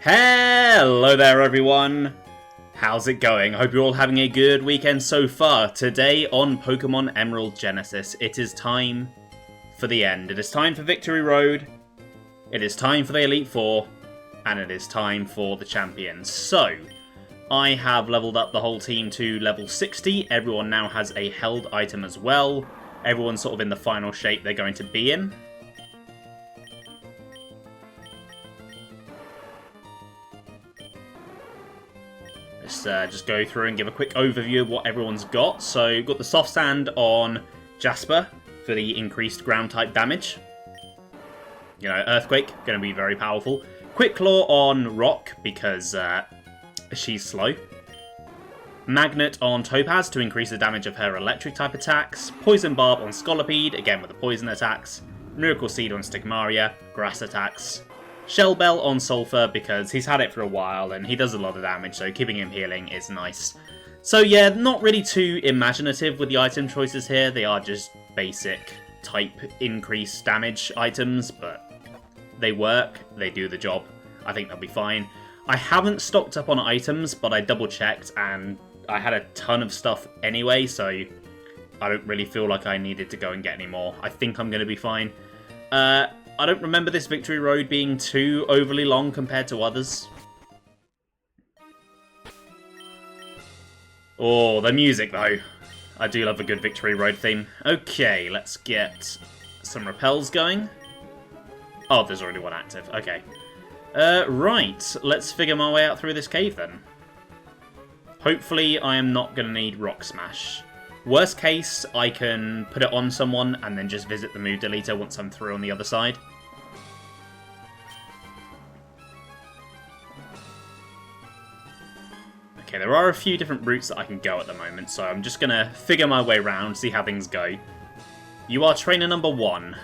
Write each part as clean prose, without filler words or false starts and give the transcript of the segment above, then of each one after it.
Hello there everyone! How's it going? I hope you're all having a good weekend so far. Today on Pokemon Emerald Genesis, it is time for the end. It is time for Victory Road, it is time for the Elite Four, and it is time for the champions. So, I have leveled up the whole team to level 60. Everyone now has a held item as well. Everyone's sort of in the final shape they're going to be in. Let's just go through and give a quick overview of what everyone's got. So, you've got the Soft Sand on Jasper for the increased ground type damage. You know, Earthquake, going to be very powerful. Quick Claw on Rock because she's slow. Magnet on Topaz to increase the damage of her electric type attacks. Poison Barb on Scolipede, again with the poison attacks. Miracle Seed on Stigmaria, grass attacks. Shell Bell on Sulphur because he's had it for a while and he does a lot of damage, so keeping him healing is nice. So yeah, not really too imaginative with the item choices here. They are just basic type increase damage items, but they work, they do the job. I think they'll be fine. I haven't stocked up on items, but I double checked and I had a ton of stuff anyway, so I don't really feel like I needed to go and get any more. I think I'm going to be fine. I don't remember this Victory Road being too overly long compared to others. Oh, the music though. I do love a good Victory Road theme. Okay, let's get some repels going. Oh, there's already one active. Okay. Right, let's figure my way out through this cave then. Hopefully I am not going to need Rock Smash. Worst case, I can put it on someone and then just visit the Mood Deleter once I'm through on the other side. Okay, there are a few different routes that I can go at the moment, so I'm just going to figure my way around, see how things go. You are trainer number 1.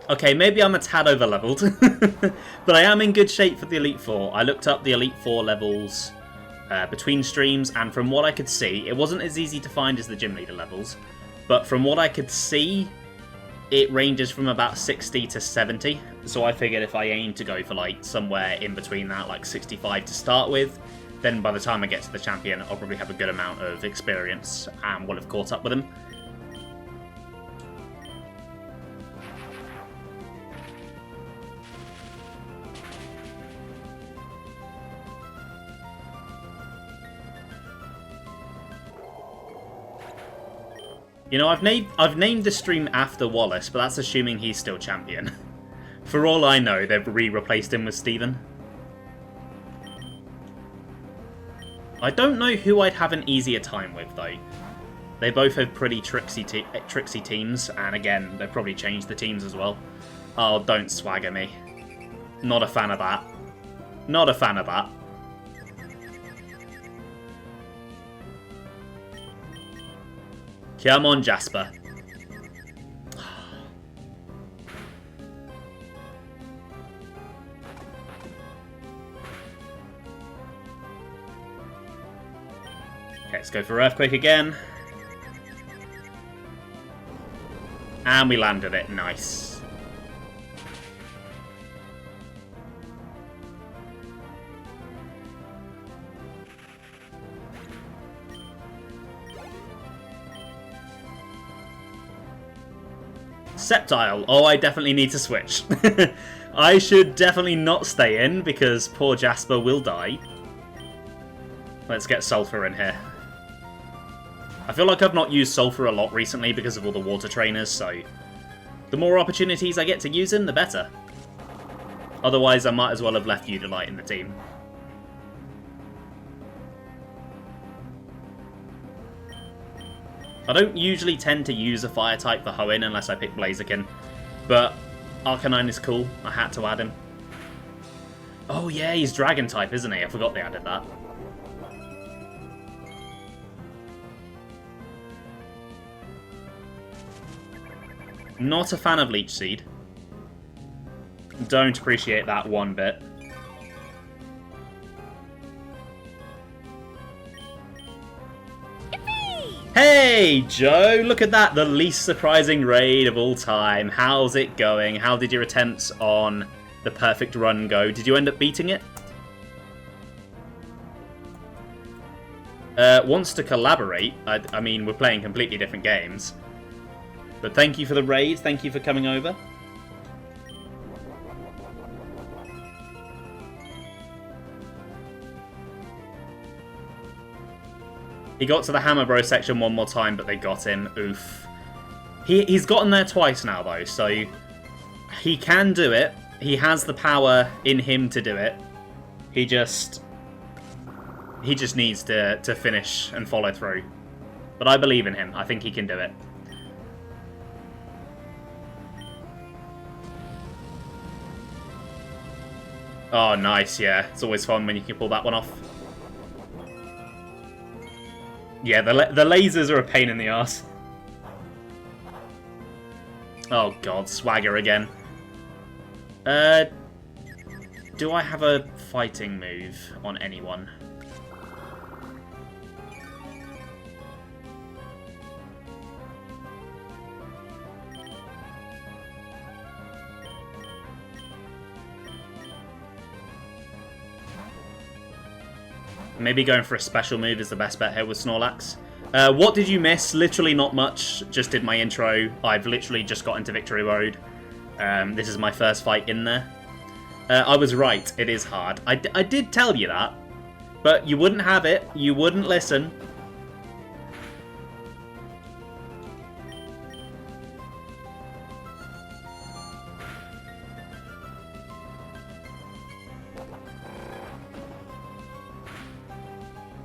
Okay, maybe I'm a tad over-leveled, but I am in good shape for the Elite Four. I looked up the Elite Four levels between streams, and from what I could see, it wasn't as easy to find as the Gym Leader levels, but from what I could see, it ranges from about 60 to 70, so I figured if I aim to go for like somewhere in between that, like 65 to start with, then by the time I get to the champion, I'll probably have a good amount of experience and will have caught up with him. You know, I've named the stream after Wallace, but that's assuming he's still champion. For all I know, they've replaced him with Steven. I don't know who I'd have an easier time with, though. They both have pretty tricksy teams, and again, they've probably changed the teams as well. Oh, don't swagger me. Not a fan of that. Not a fan of that. Come on, Jasper. Okay, let's go for Earthquake again. And we landed it. Nice. Sceptile. Oh, I definitely need to switch. I should definitely not stay in because poor Jasper will die. Let's get Sulphur in here. I feel like I've not used Sulphur a lot recently because of all the water trainers, so the more opportunities I get to use him, the better. Otherwise, I might as well have left Udalite in the team. I don't usually tend to use a fire type for Hoenn unless I pick Blaziken, but Arcanine is cool. I had to add him. Oh yeah, he's Dragon type, isn't he? I forgot they added that. Not a fan of Leech Seed. Don't appreciate that one bit. Hey, Joe, look at that. The least surprising raid of all time. How's it going? How did your attempts on the perfect run go? Did you end up beating it? Wants to collaborate. I mean, we're playing completely different games. But thank you for the raid. Thank you for coming over. He got to the Hammer Bro section one more time, but they got him. Oof. He's gotten there twice now, though, so he can do it. He has the power in him to do it. He just needs to finish and follow through. But I believe in him. I think he can do it. Oh, nice, yeah. It's always fun when you can pull that one off. Yeah, the lasers are a pain in the arse. Oh god, swagger again. Do I have a fighting move on anyone? Maybe going for a special move is the best bet here with Snorlax. What did you miss? Literally not much. Just did my intro. I've literally just got into Victory Road. This is my first fight in there. I was right. It is hard. I did tell you that. But you wouldn't have it. You wouldn't listen.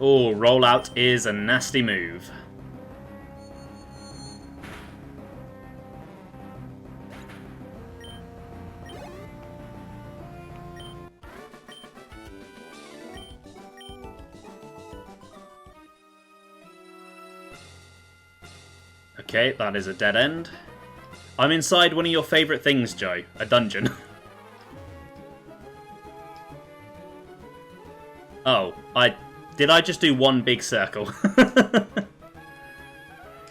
Oh, rollout is a nasty move. Okay, that is a dead end. I'm inside one of your favourite things, Joe. A dungeon. Oh, Did I just do one big circle?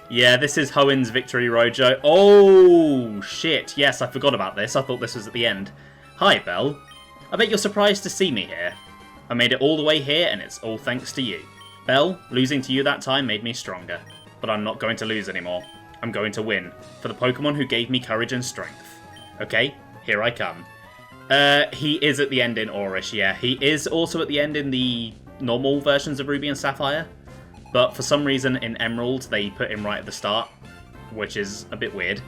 Yeah, this is Hoenn's Victory Road, Joe. Oh, shit. Yes, I forgot about this. I thought this was at the end. Hi, Belle. I bet you're surprised to see me here. I made it all the way here, and it's all thanks to you. Belle, losing to you that time made me stronger. But I'm not going to lose anymore. I'm going to win. For the Pokemon who gave me courage and strength. Okay, here I come. He is at the end in Orish, yeah. He is also at the end in the normal versions of Ruby and Sapphire, but for some reason in Emerald they put him right at the start, which is a bit weird.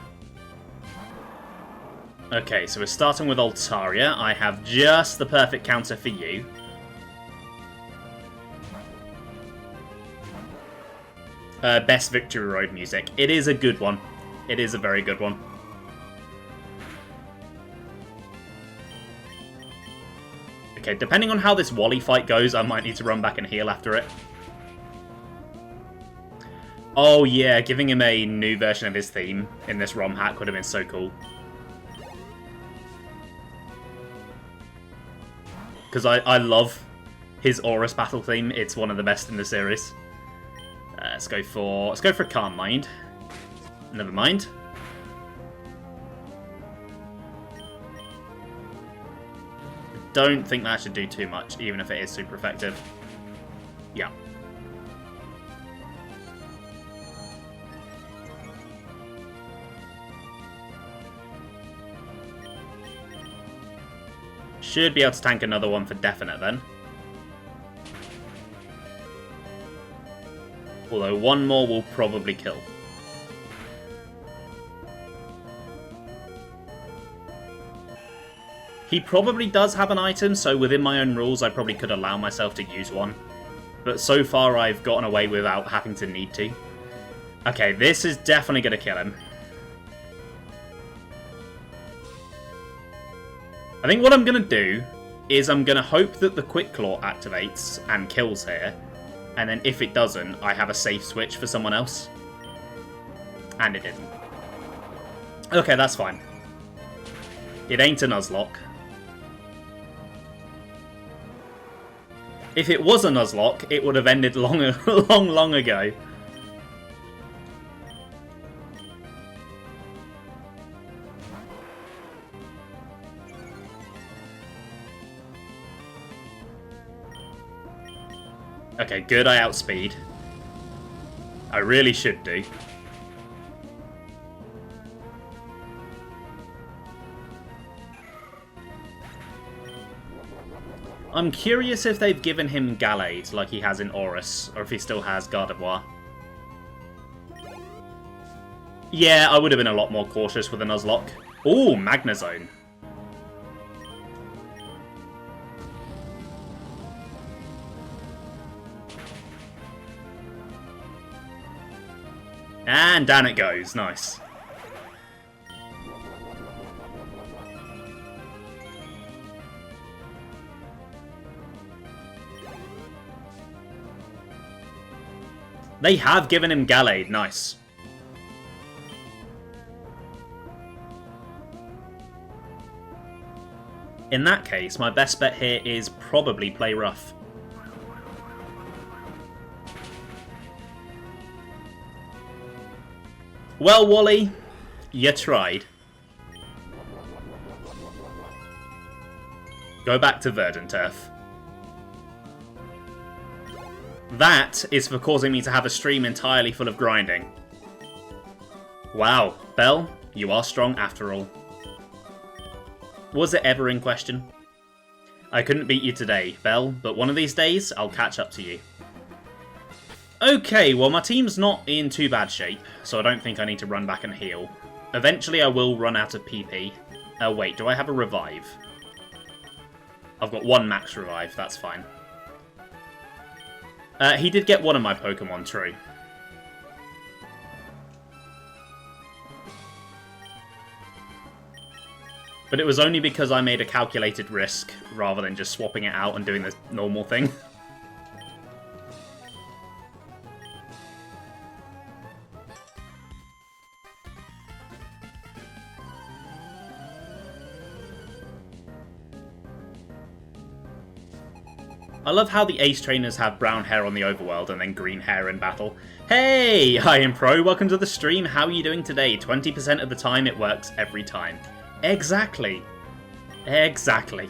Okay, so we're starting with Altaria. I have just the perfect counter for you. Best Victory Road music. It is a good one. It is a very good one. Okay, depending on how this Wally fight goes, I might need to run back and heal after it. Oh yeah, giving him a new version of his theme in this ROM hack would have been so cool. Because I love his Aurus battle theme. It's one of the best in the series. Let's go for Calm Mind. Never mind. Don't think that should do too much, even if it is super effective. Yeah. Should be able to tank another one for definite then. Although one more will probably kill. He probably does have an item, so within my own rules I probably could allow myself to use one. But so far I've gotten away without having to need to. Okay, this is definitely going to kill him. I think what I'm going to do is I'm going to hope that the Quick Claw activates and kills here. And then if it doesn't, I have a safe switch for someone else. And it didn't. Okay, that's fine. It ain't a Nuzlocke. If it was a Nuzlocke, it would have ended long ago. Okay, good, I outspeed. I really should do. I'm curious if they've given him Gallade like he has in Aurus, or if he still has Gardevoir. Yeah, I would have been a lot more cautious with a Nuzlocke. Ooh, Magnezone. And down it goes, nice. They have given him Gallade, nice. In that case, my best bet here is probably play rough. Well, Wally, you tried. Go back to Verdanturf. That is for causing me to have a stream entirely full of grinding. Wow, Belle, you are strong after all. Was it ever in question? I couldn't beat you today, Belle, but one of these days, I'll catch up to you. Okay, well my team's not in too bad shape, so I don't think I need to run back and heal. Eventually I will run out of PP. Wait, do I have a revive? I've got one max revive, that's fine. He did get one of my Pokemon, true. But it was only because I made a calculated risk, rather than just swapping it out and doing the normal thing. I love how the Ace Trainers have brown hair on the overworld and then green hair in battle. Hey! I am Pro, welcome to the stream. How are you doing today? 20% of the time it works every time. Exactly. Exactly.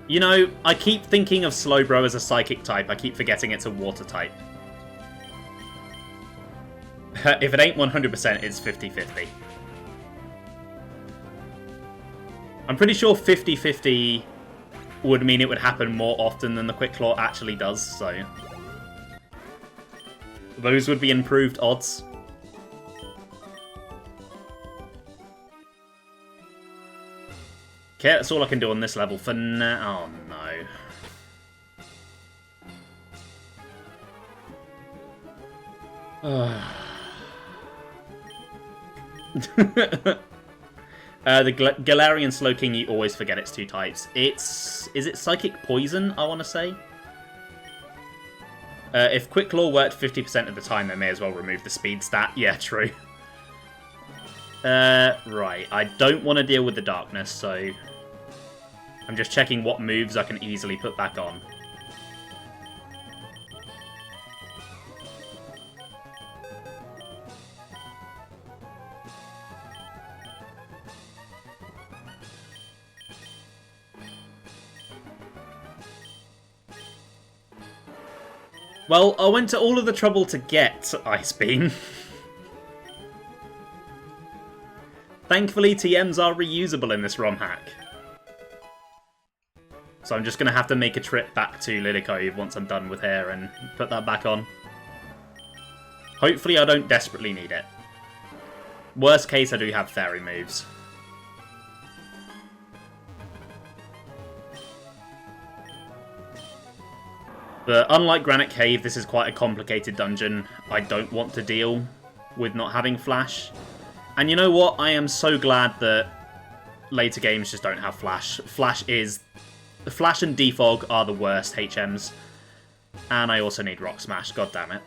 You know, I keep thinking of Slowbro as a psychic type. I keep forgetting it's a water type. If it ain't 100%, it's 50-50. I'm pretty sure 50-50 would mean it would happen more often than the Quick Claw actually does, so... those would be improved odds. Okay, that's all I can do on this level for now. Oh, no. The Galarian Slowking, you always forget it's two types. Is it Psychic Poison, I want to say? If Quick Claw worked 50% of the time, they may as well remove the speed stat. Yeah, true. Right, I don't want to deal with the darkness, so... I'm just checking what moves I can easily put back on. Well, I went to all of the trouble to get Ice Beam. Thankfully, TMs are reusable in this ROM hack. So I'm just going to have to make a trip back to Lilycove once I'm done with her and put that back on. Hopefully I don't desperately need it. Worst case, I do have fairy moves. But unlike Granite Cave, this is quite a complicated dungeon. I don't want to deal with not having Flash. And you know what? I am so glad that later games just don't have Flash. Flash and Defog are the worst HMs. And I also need Rock Smash, god damn it.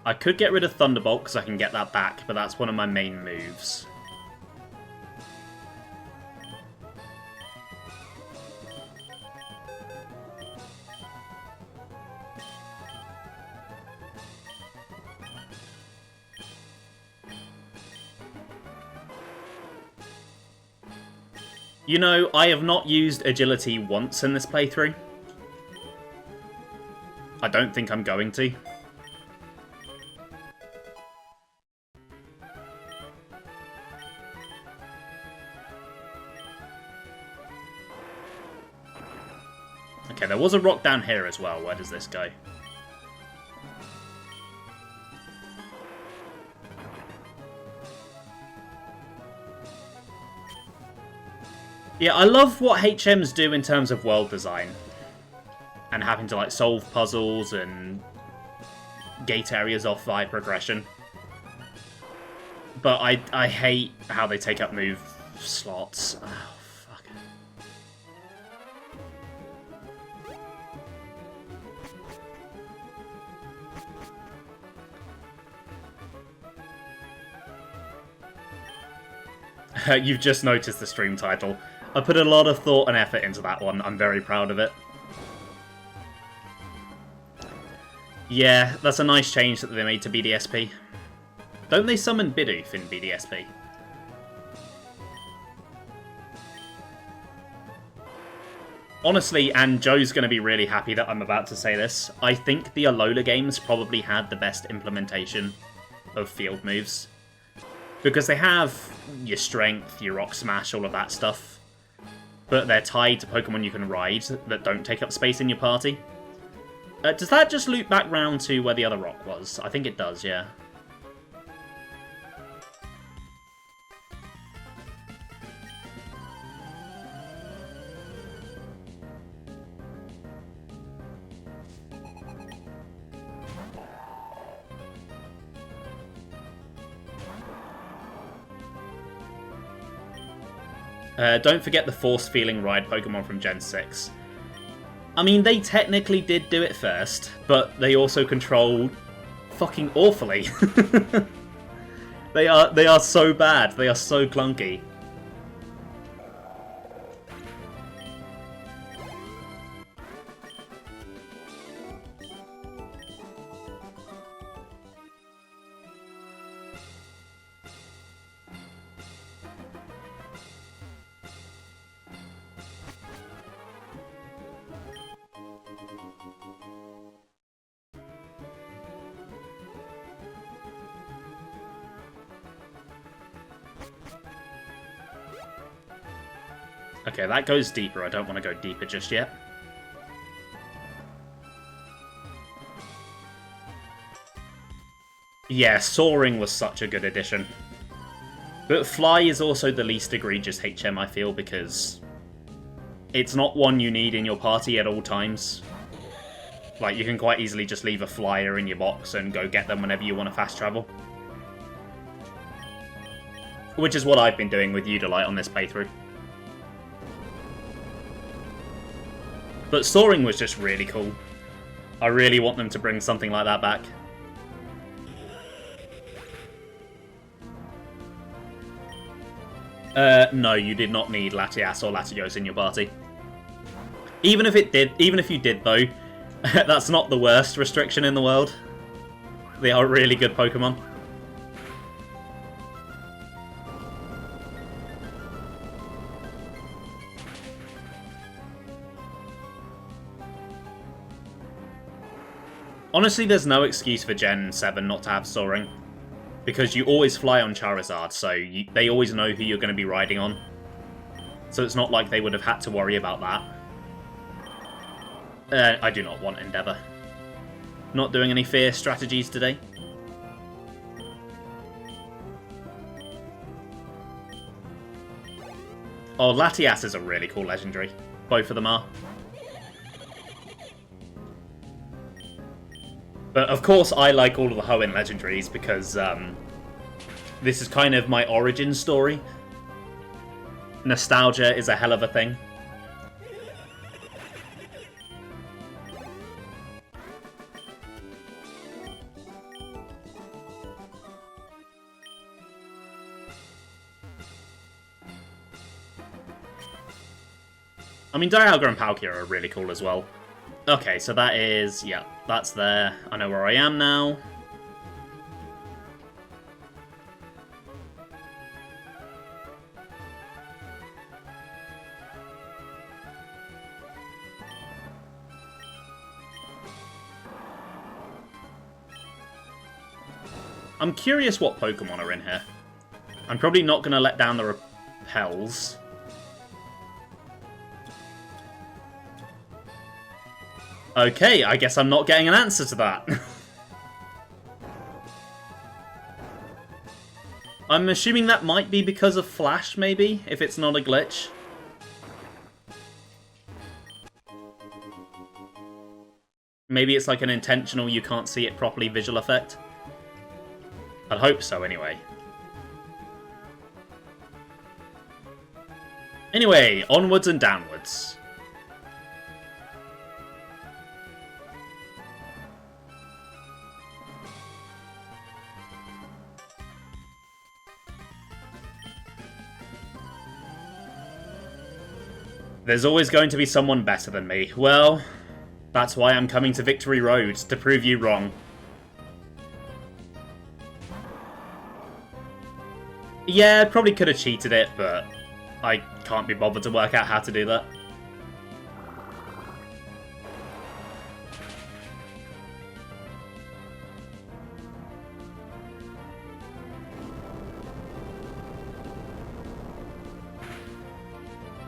I could get rid of Thunderbolt because I can get that back, but that's one of my main moves. You know, I have not used agility once in this playthrough. I don't think I'm going to. Okay, there was a rock down here as well. Where does this go? Yeah, I love what HMs do in terms of world design. And having to, like, solve puzzles and gate areas off via progression. But I hate how they take up move slots. Oh, fuck. You've just noticed the stream title. I put a lot of thought and effort into that one. I'm very proud of it. Yeah, that's a nice change that they made to BDSP. Don't they summon Bidoof in BDSP? Honestly, and Joe's going to be really happy that I'm about to say this, I think the Alola games probably had the best implementation of field moves. Because they have your Strength, your Rock Smash, all of that stuff. But they're tied to Pokemon you can ride that don't take up space in your party. Does that just loop back round to where the other rock was? I think it does, yeah. Don't forget the Force Feeling Ride Pokemon from Gen 6. I mean, they technically did do it first, but they also control fucking awfully. They are so bad. They are so clunky. Okay, that goes deeper. I don't want to go deeper just yet. Yeah, Soaring was such a good addition. But Fly is also the least egregious HM, I feel, because it's not one you need in your party at all times. Like, you can quite easily just leave a Flyer in your box and go get them whenever you want to fast travel. Which is what I've been doing with Eudolite on this playthrough. But Soaring was just really cool. I really want them to bring something like that back. No, you did not need Latias or Latios in your party. Even if you did though, that's not the worst restriction in the world. They are really good Pokemon. Honestly, there's no excuse for Gen 7 not to have Soaring. Because you always fly on Charizard, so they always know who you're going to be riding on. So it's not like they would have had to worry about that. I do not want Endeavour. Not doing any Fierce strategies today. Oh, Latias is a really cool legendary. Both of them are. But of course I like all of the Hoenn legendaries because this is kind of my origin story. Nostalgia is a hell of a thing. I mean, Dialga and Palkia are really cool as well. Okay, so that is... yeah, that's there. I know where I am now. I'm curious what Pokemon are in here. I'm probably not going to let down the repels. Okay, I guess I'm not getting an answer to that. I'm assuming that might be because of Flash, maybe, if it's not a glitch. Maybe it's like an intentional you can't see it properly visual effect. I'd hope so, anyway. Anyway, onwards and downwards. There's always going to be someone better than me. Well, that's why I'm coming to Victory Road, to prove you wrong. Yeah, probably could have cheated it, but I can't be bothered to work out how to do that.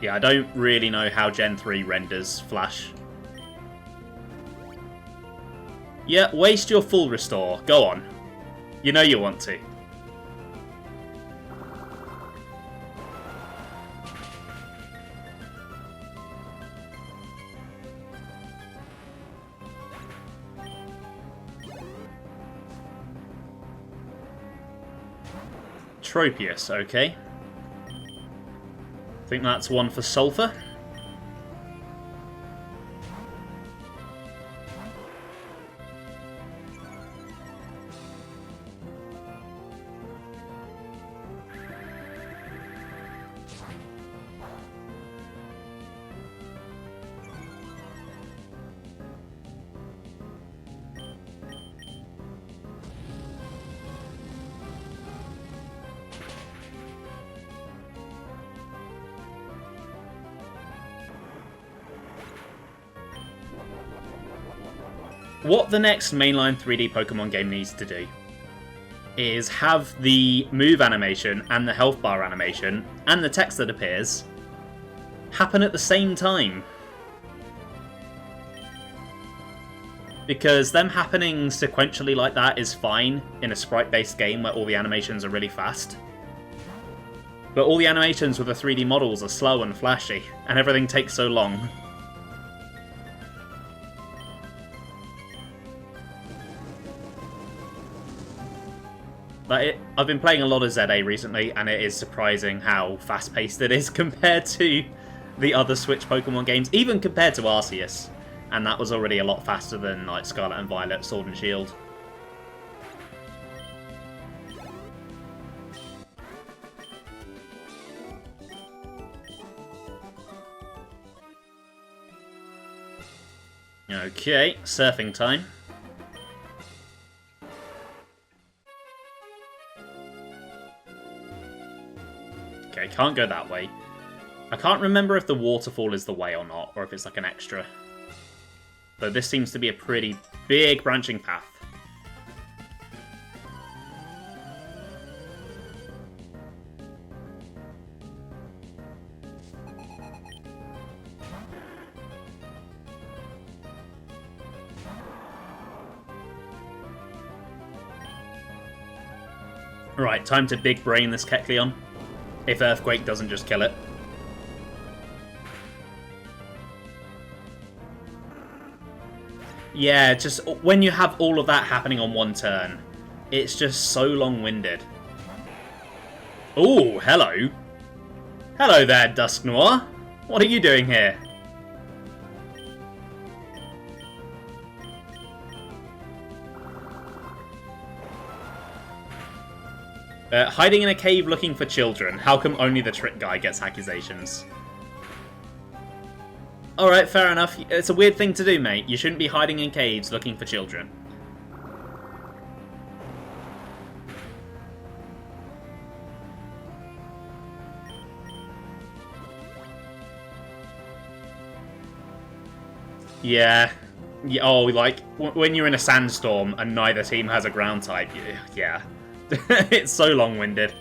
Yeah, I don't really know how Gen 3 renders Flash. Yeah, waste your full restore. Go on. You know you want to. Tropius, okay. I think that's one for Sulphur. What the next mainline 3D Pokemon game needs to do is have the move animation and the health bar animation and the text that appears happen at the same time. Because them happening sequentially like that is fine in a sprite-based game where all the animations are really fast. But all the animations with the 3D models are slow and flashy, and everything takes so long. But I've been playing a lot of ZA recently, and it is surprising how fast-paced it is compared to the other Switch Pokemon games, even compared to Arceus. And that was already a lot faster than like Scarlet and Violet, Sword and Shield. Okay, surfing time. Okay, can't go that way. I can't remember if the waterfall is the way or not, or if it's like an extra. Though this seems to be a pretty big branching path. Right, time to big brain this Kecleon. If Earthquake doesn't just kill it. Yeah, just when you have all of that happening on one turn, it's just so long-winded. Ooh, hello. Hello there, Dusknoir. What are you doing here? Hiding in a cave looking for children. How come only the trick guy gets accusations? Alright, fair enough. It's a weird thing to do, mate. You shouldn't be hiding in caves looking for children. Yeah. Oh, like, when you're in a sandstorm and neither team has a ground type, yeah. It's so long-winded.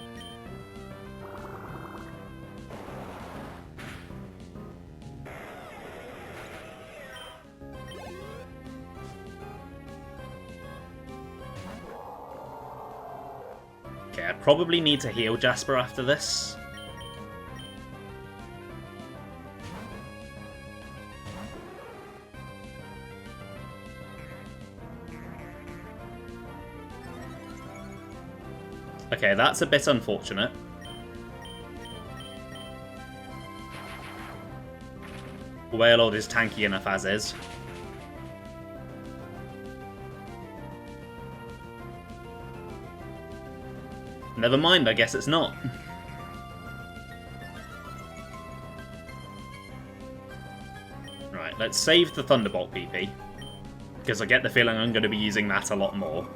Okay, I probably need to heal Jasper after this. Okay, that's a bit unfortunate. Wailord is tanky enough as is. Never mind, I guess it's not. Right, let's save the Thunderbolt PP. Because I get the feeling I'm going to be using that a lot more.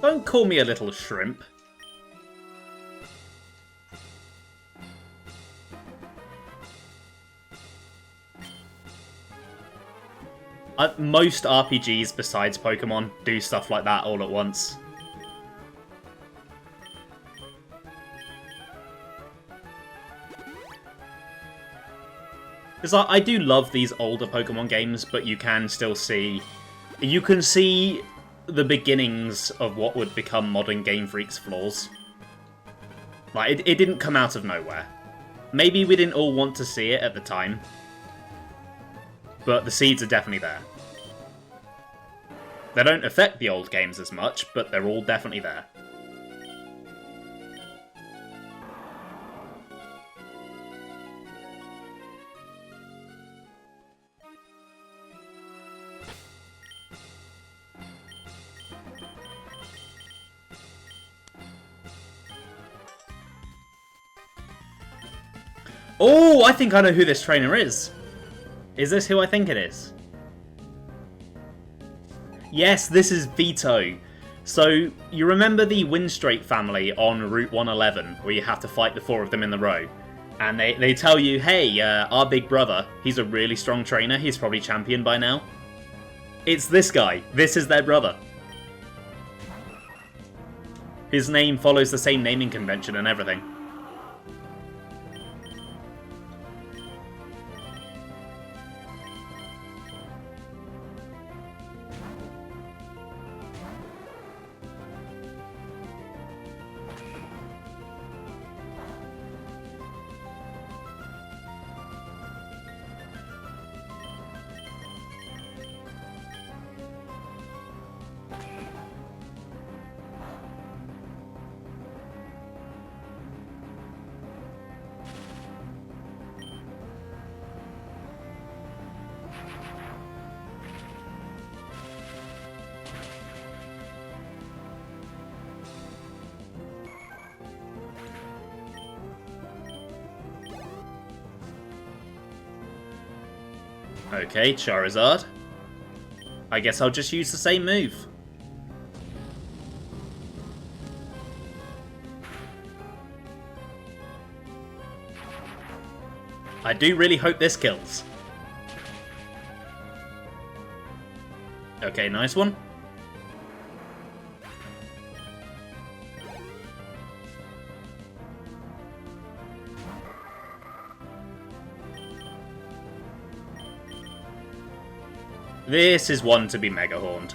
Don't call me a little shrimp. Most RPGs besides Pokemon do stuff like that all at once. Because I do love these older Pokemon games, but you can still see... You can see the beginnings of what would become modern Game Freak's flaws. Like, it didn't come out of nowhere. Maybe we didn't all want to see it at the time, but the seeds are definitely there. They don't affect the old games as much, but they're all definitely there. Oh, I think I know who this trainer is. Is this who I think it is? Yes, this is Vito. So, you remember the Windstreak family on Route 111, where you have to fight the 4 of them in the row? And they tell you, hey, our big brother, he's a really strong trainer, he's probably champion by now. It's this guy. This is their brother. His name follows the same naming convention and everything. Okay, Charizard. I guess I'll just use the same move. I do really hope this kills. Okay, nice one. This is one to be Mega Horned.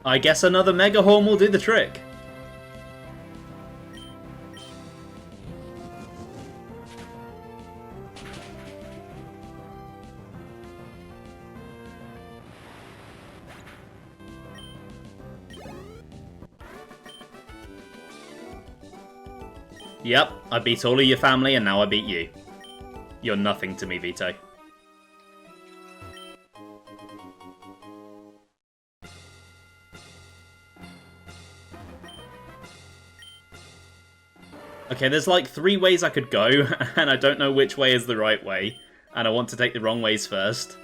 I guess another Mega Horn will do the trick. Yep, I beat all of your family and now I beat you. You're nothing to me, Vito. Okay, there's like 3 ways I could go, and I don't know which way is the right way. And I want to take the wrong ways first.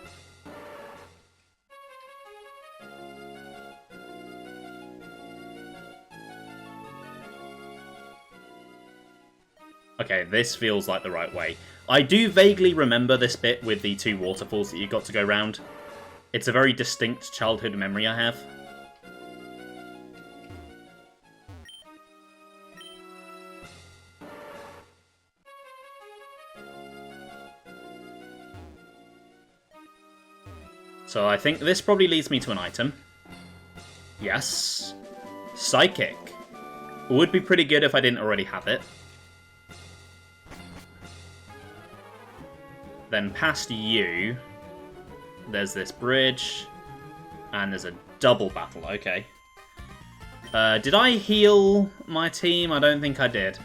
Okay, this feels like the right way. I do vaguely remember this bit with the 2 waterfalls that you got to go round. It's a very distinct childhood memory I have. So I think this probably leads me to an item. Yes. Psychic. Would be pretty good if I didn't already have it. Then past you, there's this bridge, and there's a double battle, okay. Did I heal my team? I don't think I did.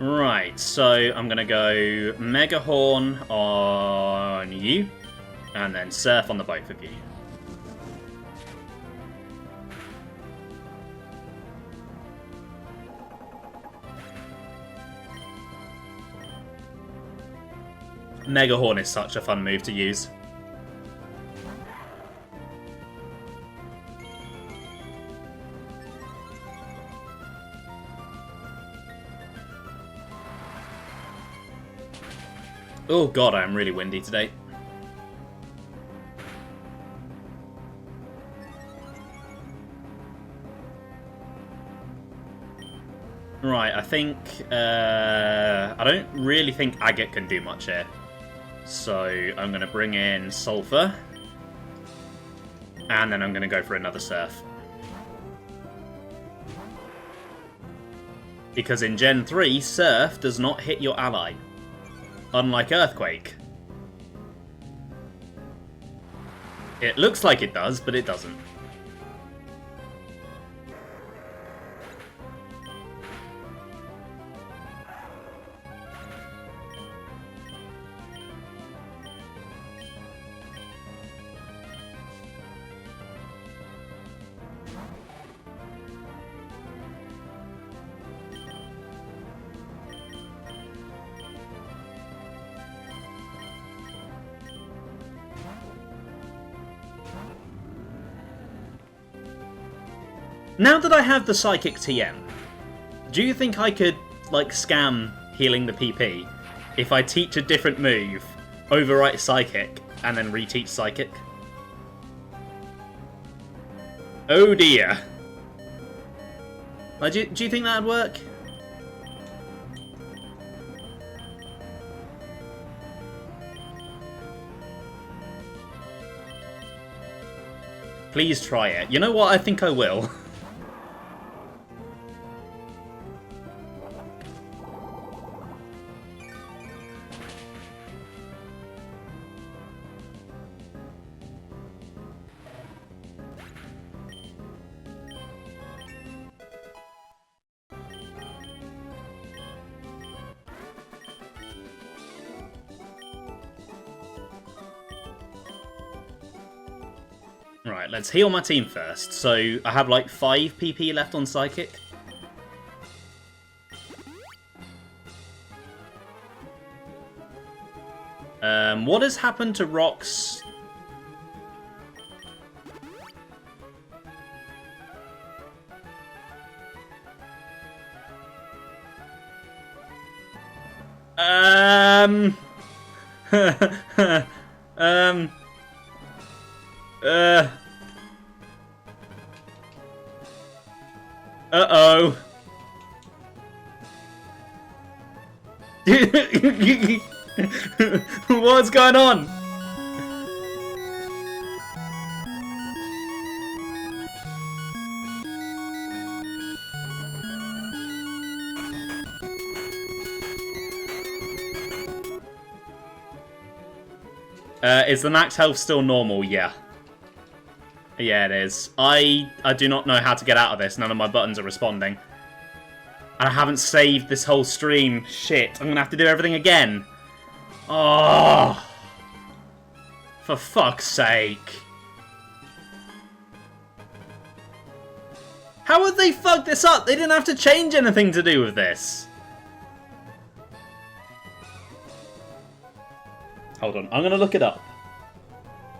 Right, so I'm going to go Mega Horn on you, and then Surf on the both of you. Mega Horn is such a fun move to use. Oh god, I am really windy today. Right, I think... I don't really think Agate can do much here. So I'm going to bring in Sulphur. And then I'm going to go for another Surf. Because in Gen 3, Surf does not hit your ally. Unlike Earthquake. It looks like it does, but it doesn't. Now that I have the Psychic TM, do you think I could, like, scam healing the PP if I teach a different move, overwrite Psychic, and then reteach Psychic? Oh dear. Like, do you think that'd work? Please try it. You know what? I think I will. Right, let's heal my team first. So I have like 5 PP left on Psychic. What has happened to Rock's... Uh-oh. What's going on? Is the max health still normal? Yeah. Yeah, it is. I do not know how to get out of this. None of my buttons are responding. And I haven't saved this whole stream. Shit, I'm gonna have to do everything again. Oh, for fuck's sake. How would they fuck this up? They didn't have to change anything to do with this. Hold on, I'm gonna look it up.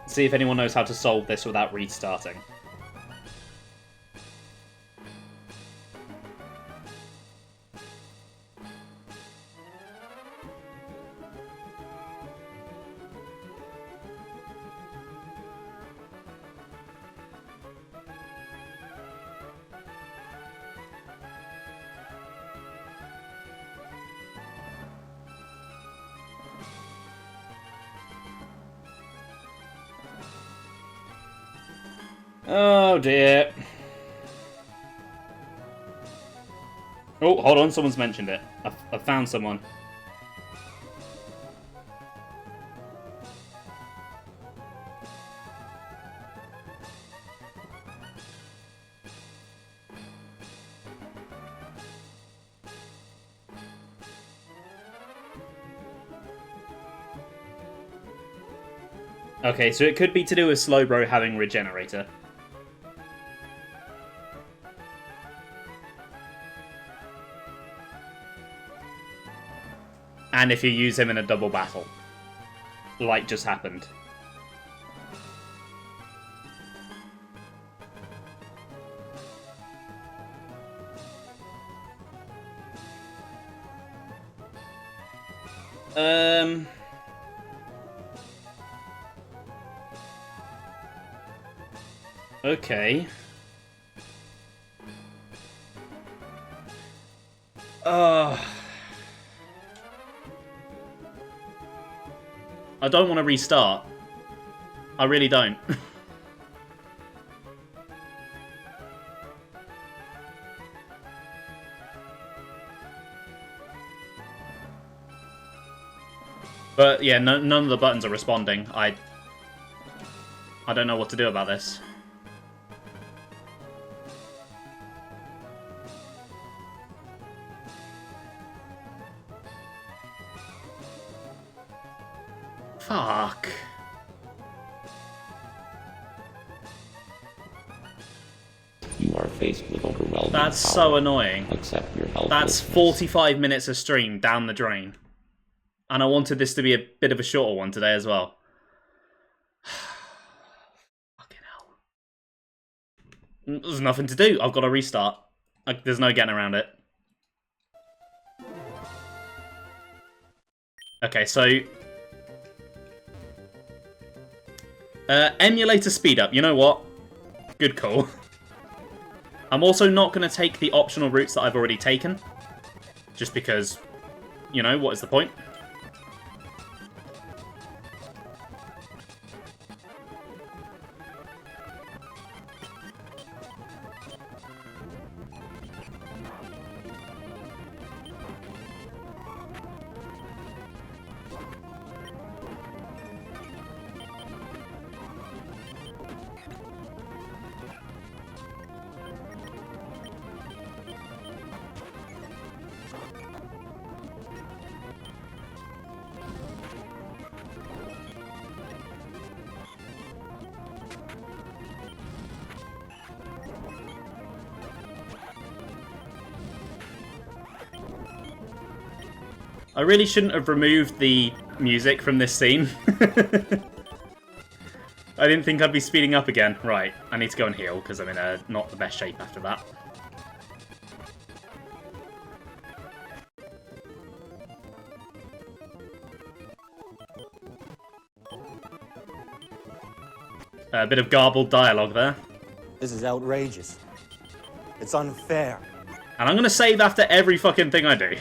See if anyone knows how to solve this without restarting. Oh dear. Oh, hold on, someone's mentioned it. I found someone. Okay, so it could be to do with Slowbro having Regenerator. And if you use him in a double battle. Like just happened. Okay. I don't want to restart. I really don't. But yeah, none of the buttons are responding. I don't know what to do about this. Fuck. You are faced with overwhelming That's power. so annoying. Accept your helplessness. That's 45 minutes of stream down the drain. And I wanted this to be a bit of a shorter one today as well. Fucking hell. There's nothing to do. I've got to restart. There's no getting around it. Okay, so... emulator speed up. You know what? Good call. I'm also not going to take the optional routes that I've already taken. Just because, you know, what is the point? I really shouldn't have removed the music from this scene. I didn't think I'd be speeding up again. Right, I need to go and heal, because I'm in not the best shape after that. A bit of garbled dialogue there. This is outrageous. It's unfair. And I'm going to save after every fucking thing I do.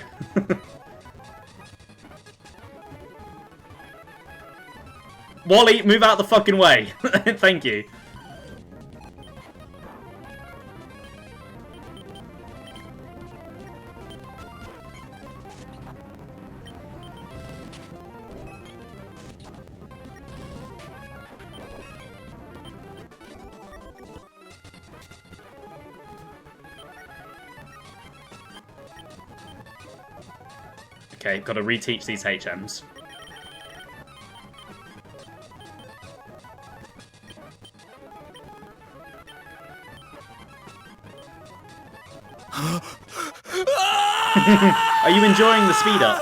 Wally, move out the fucking way. Thank you. Okay, gotta reteach these HMs. Are you enjoying the speed up?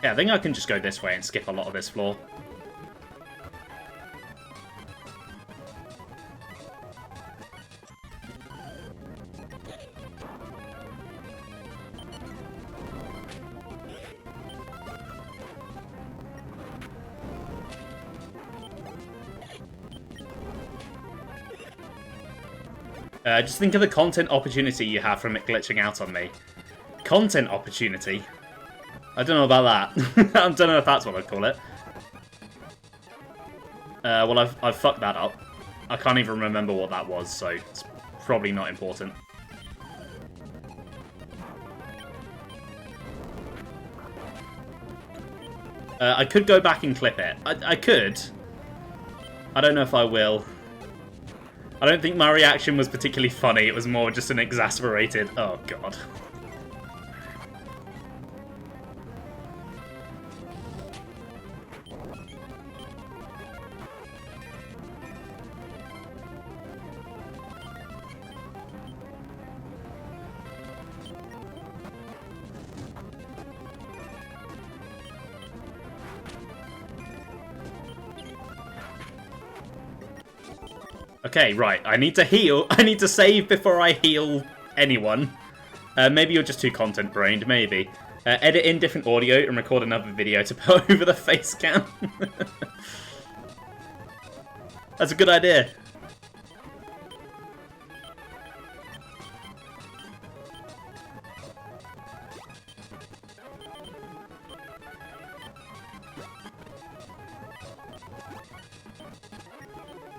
Yeah, I think I can just go this way and skip a lot of this floor. Just think of the content opportunity you have from it glitching out on me. Content opportunity? I don't know about that. I don't know if that's what I'd call it. Well, I've fucked that up. I can't even remember what that was, so it's probably not important. I could go back and clip it. I could. I don't know if I will. I don't think my reaction was particularly funny. It was more just an exasperated, oh god. Okay, right. I need to heal. I need to save before I heal anyone. Maybe you're just too content-brained. Maybe. Edit in different audio and record another video to put over the face cam. That's a good idea.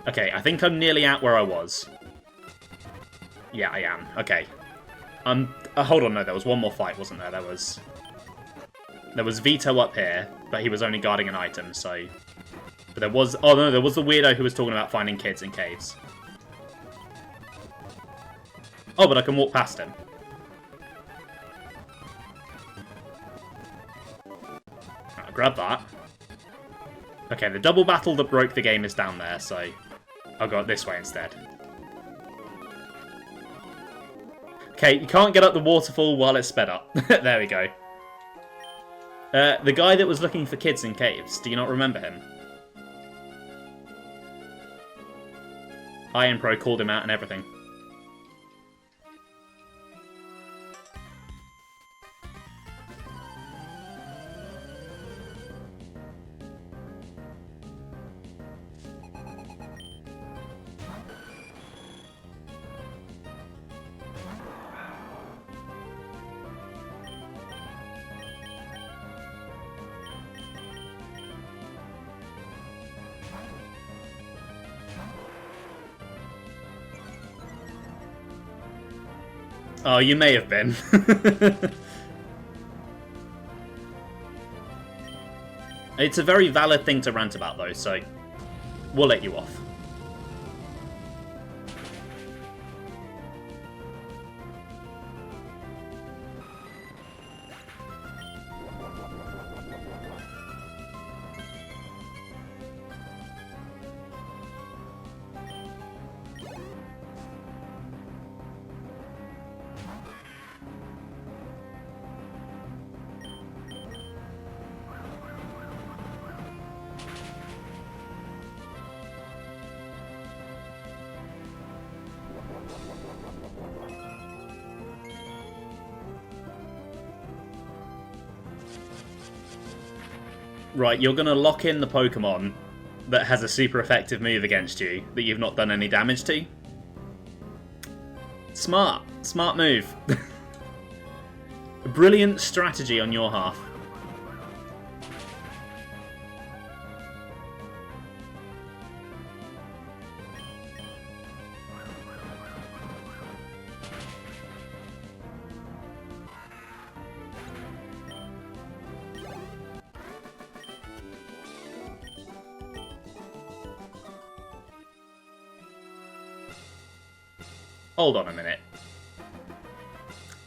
Okay, I think I'm nearly at where I was. Yeah, I am. Okay. Hold on, no, there was one more fight, wasn't there? There was Vito up here, but he was only guarding an item, so... But there was... Oh, no, there was the weirdo who was talking about finding kids in caves. Oh, but I can walk past him. I'll grab that. Okay, the double battle that broke the game is down there, so... I'll go up this way instead. Okay, you can't get up the waterfall while it's sped up. There we go. The guy that was looking for kids in caves, do you not remember him? Iron Pro called him out and everything. Oh, you may have been. It's a very valid thing to rant about, though, so we'll let you off. Right, you're going to lock in the Pokemon that has a super effective move against you that you've not done any damage to. Smart. Smart move. A brilliant strategy on your half. Hold on a minute.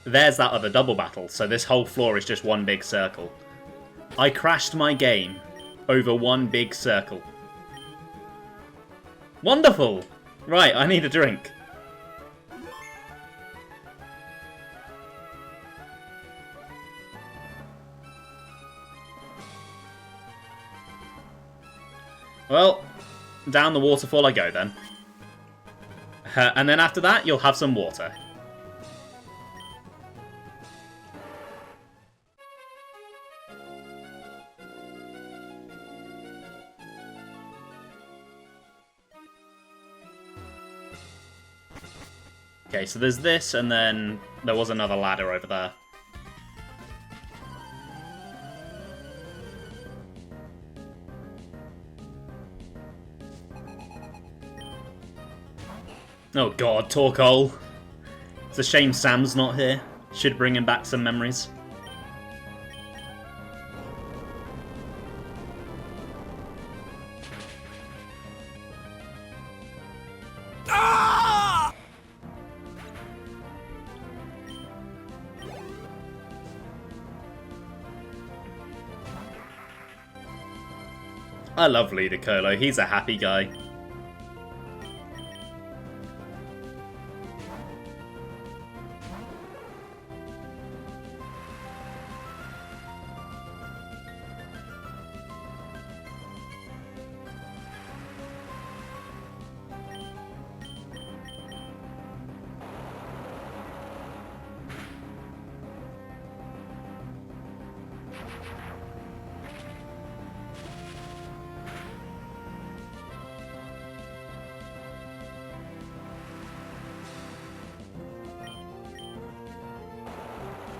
There's that other double battle, so this whole floor is just one big circle. I crashed my game over one big circle. Wonderful! Right, I need a drink. Well, down the waterfall I go then. And then after that, you'll have some water. Okay, so there's this, and then there was another ladder over there. Oh god, Torkoal. It's a shame Sam's not here. Should bring him back some memories. I love Ludicolo, he's a happy guy.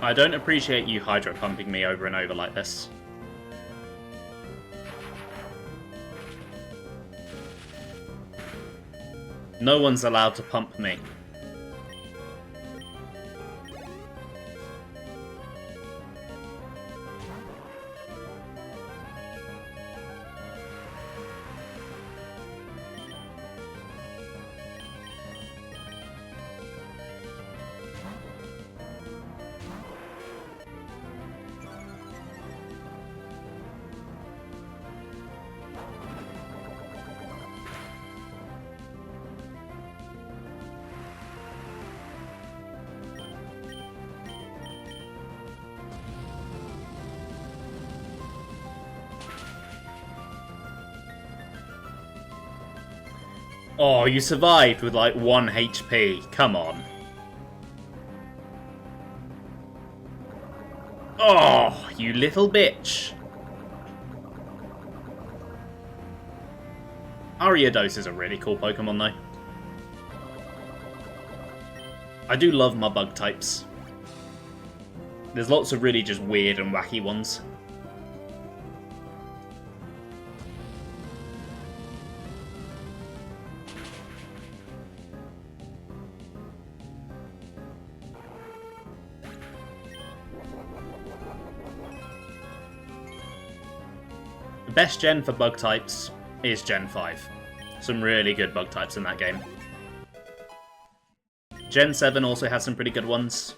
I don't appreciate you hydro pumping me over and over like this. No one's allowed to pump me. Oh, you survived with like 1 HP. Come on. Oh, you little bitch. Ariados is a really cool Pokemon though. I do love my bug types. There's lots of really just weird and wacky ones. Best gen for bug types is Gen 5. Some really good bug types in that game. Gen 7 also has some pretty good ones.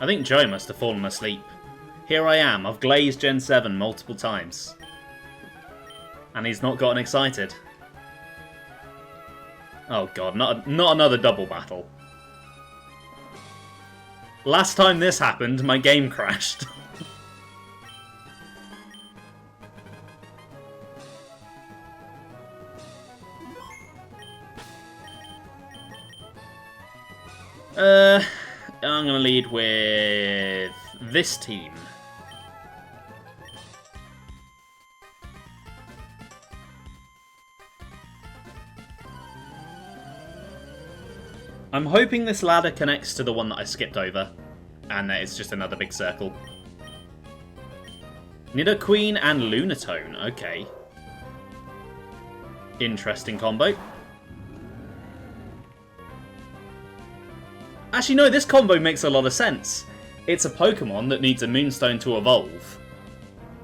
I think Joe must have fallen asleep. Here I am, I've glazed Gen 7 multiple times. And he's not gotten excited. Oh god, not another double battle. Last time this happened, my game crashed. I'm going to lead with this team. I'm hoping this ladder connects to the one that I skipped over, and that it's just another big circle. Nidoqueen and Lunatone, okay. Interesting combo. Actually, no, this combo makes a lot of sense. It's a Pokemon that needs a Moonstone to evolve.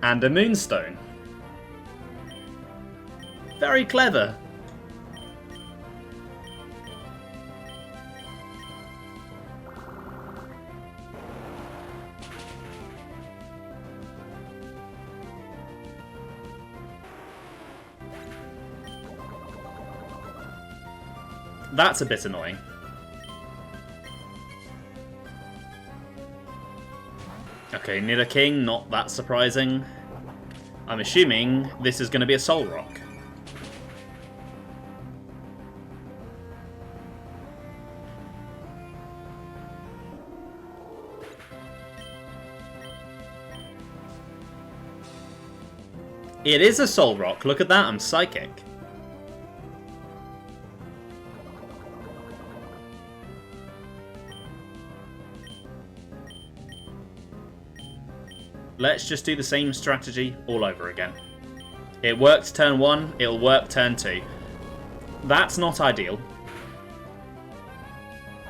And a Moonstone. Very clever. That's a bit annoying. Okay, Nidoking, not that surprising. I'm assuming this is going to be a Solrock. It is a Solrock, look at that, I'm Psychic. Let's just do the same strategy all over again. It worked turn 1, it'll work turn 2. That's not ideal.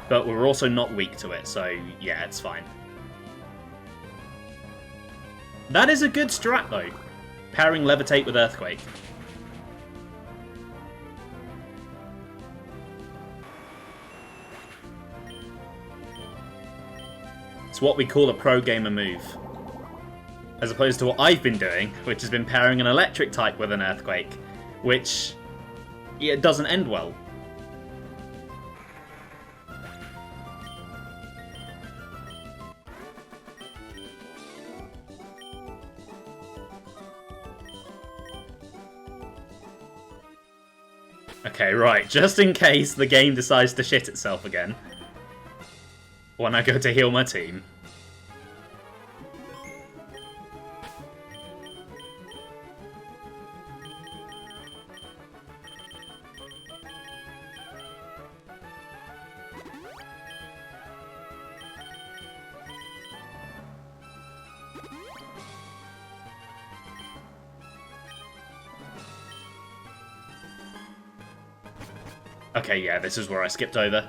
But we're also not weak to it, so yeah, it's fine. That is a good strat though. Pairing Levitate with Earthquake. It's what we call a pro gamer move. As opposed to what I've been doing, which has been pairing an electric type with an earthquake, which it doesn't end well. Okay, right, just in case the game decides to shit itself again, when I go to heal my team. Okay, yeah, this is where I skipped over.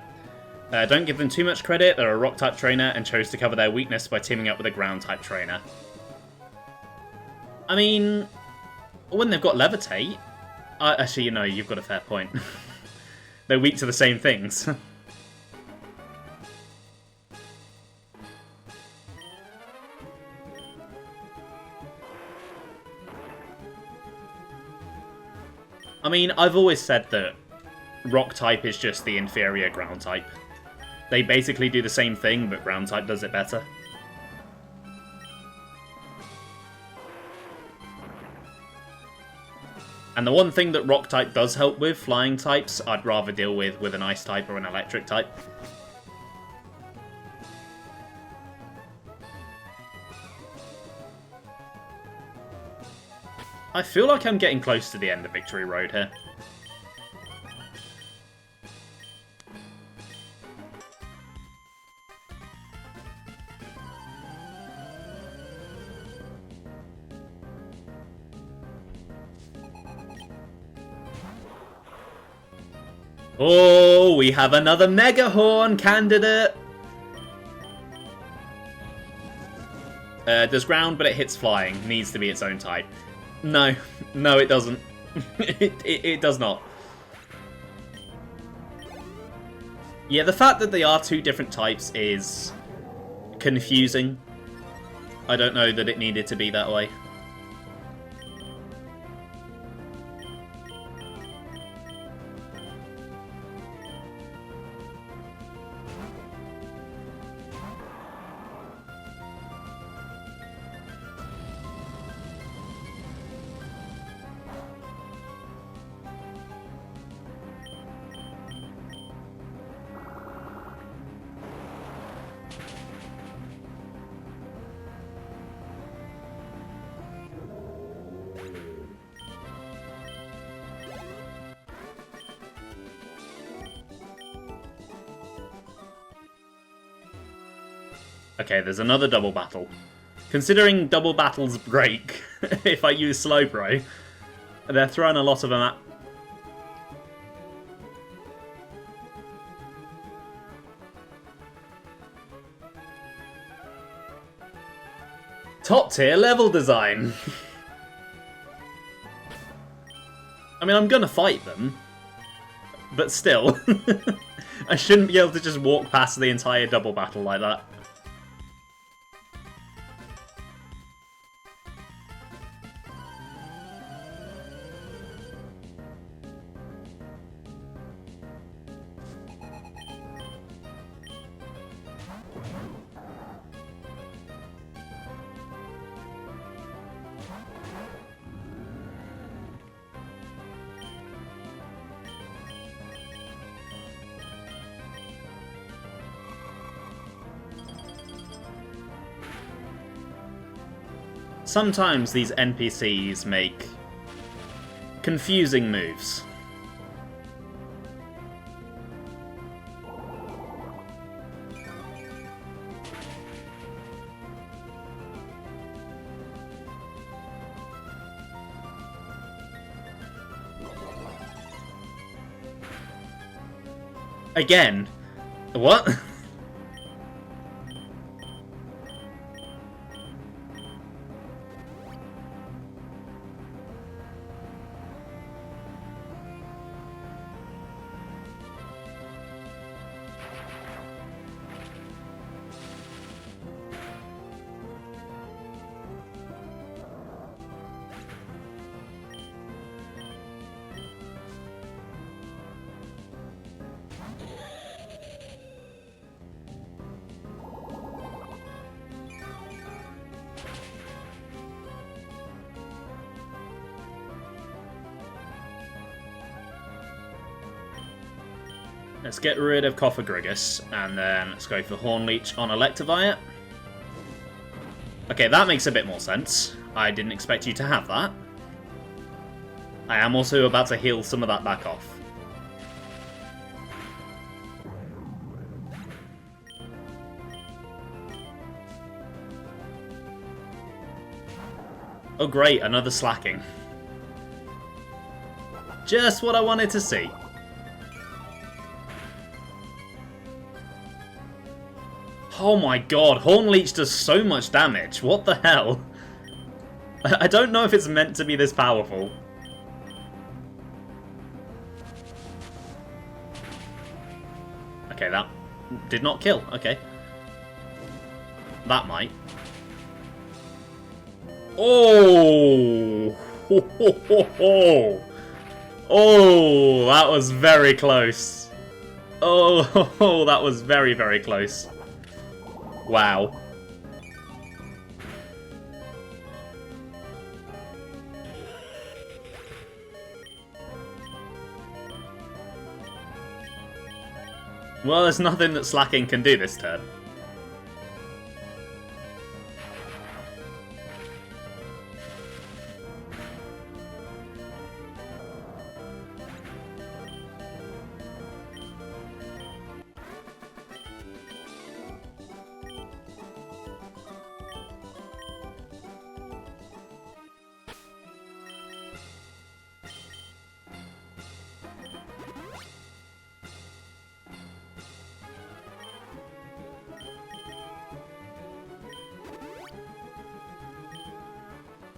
Don't give them too much credit, they're a Rock-type trainer and chose to cover their weakness by teaming up with a Ground-type trainer. I mean, when they've got Levitate... actually, you know, you've got a fair point. They're weak to the same things. I mean, I've always said that Rock type is just the inferior Ground type. They basically do the same thing, but Ground type does it better. And the one thing that Rock type does help with, Flying types, I'd rather deal with an Ice type or an Electric type. I feel like I'm getting close to the end of Victory Road here. Oh, we have another Megahorn candidate! Does ground, but it hits flying. Needs to be its own type. No. No, it doesn't. it does not. Yeah, the fact that they are two different types is confusing. I don't know that it needed to be that way. Okay, there's another double battle. Considering double battles break if I use Slowbro, they're throwing a lot of them at... Top tier level design! I mean, I'm gonna fight them, but still. I shouldn't be able to just walk past the entire double battle like that. Sometimes these NPCs make confusing moves. Again? What? Let's get rid of Cofagrigus, and then let's go for Hornleech on Electivire. Okay, that makes a bit more sense. I didn't expect you to have that. I am also about to heal some of that back off. Oh great, another slacking. Just what I wanted to see. Oh my god, Hornleech does so much damage. What the hell? I don't know if it's meant to be this powerful. Okay, that did not kill. Okay. That might. Oh! Oh, that was very close. Oh, that was very, very close. Wow. Well, there's nothing that Slacking can do this turn.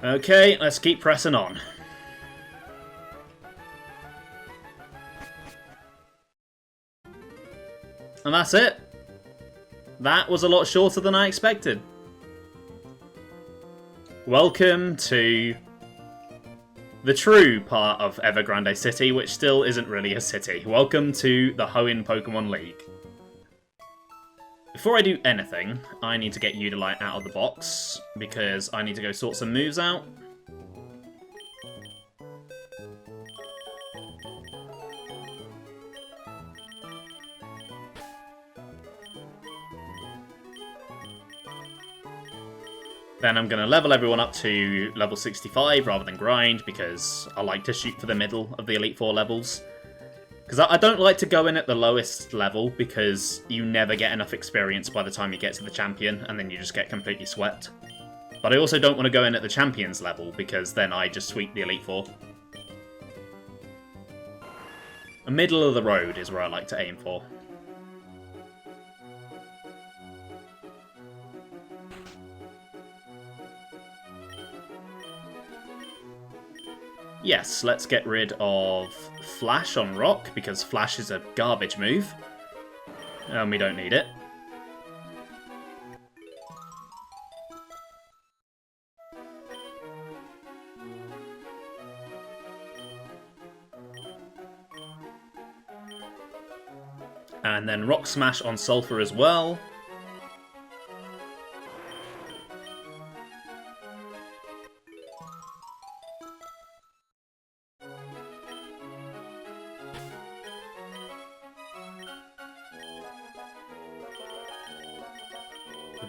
Okay, let's keep pressing on. And that's it. That was a lot shorter than I expected. Welcome to the true part of Evergrande City, which still isn't really a city. Welcome to the Hoenn Pokemon League. Before I do anything, I need to get Eudolite out of the box, because I need to go sort some moves out. Then I'm going to level everyone up to level 65 rather than grind, because I like to shoot for the middle of the Elite Four levels. Because I don't like to go in at the lowest level, because you never get enough experience by the time you get to the champion, and then you just get completely swept. But I also don't want to go in at the champions level, because then I just sweep the Elite Four. A middle of the road is where I like to aim for. Yes, let's get rid of Flash on Rock, because Flash is a garbage move. And we don't need it. And then Rock Smash on Sulphur as well.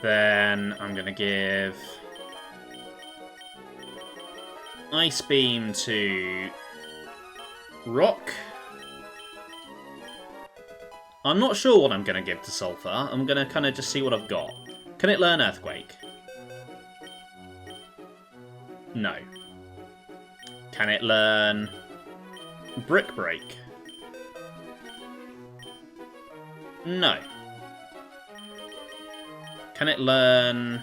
Then I'm going to give Ice Beam to Rock. I'm not sure what I'm going to give to Sulphur. I'm going to kind of just see what I've got. Can it learn Earthquake? No. Can it learn Brick Break? No. Can it learn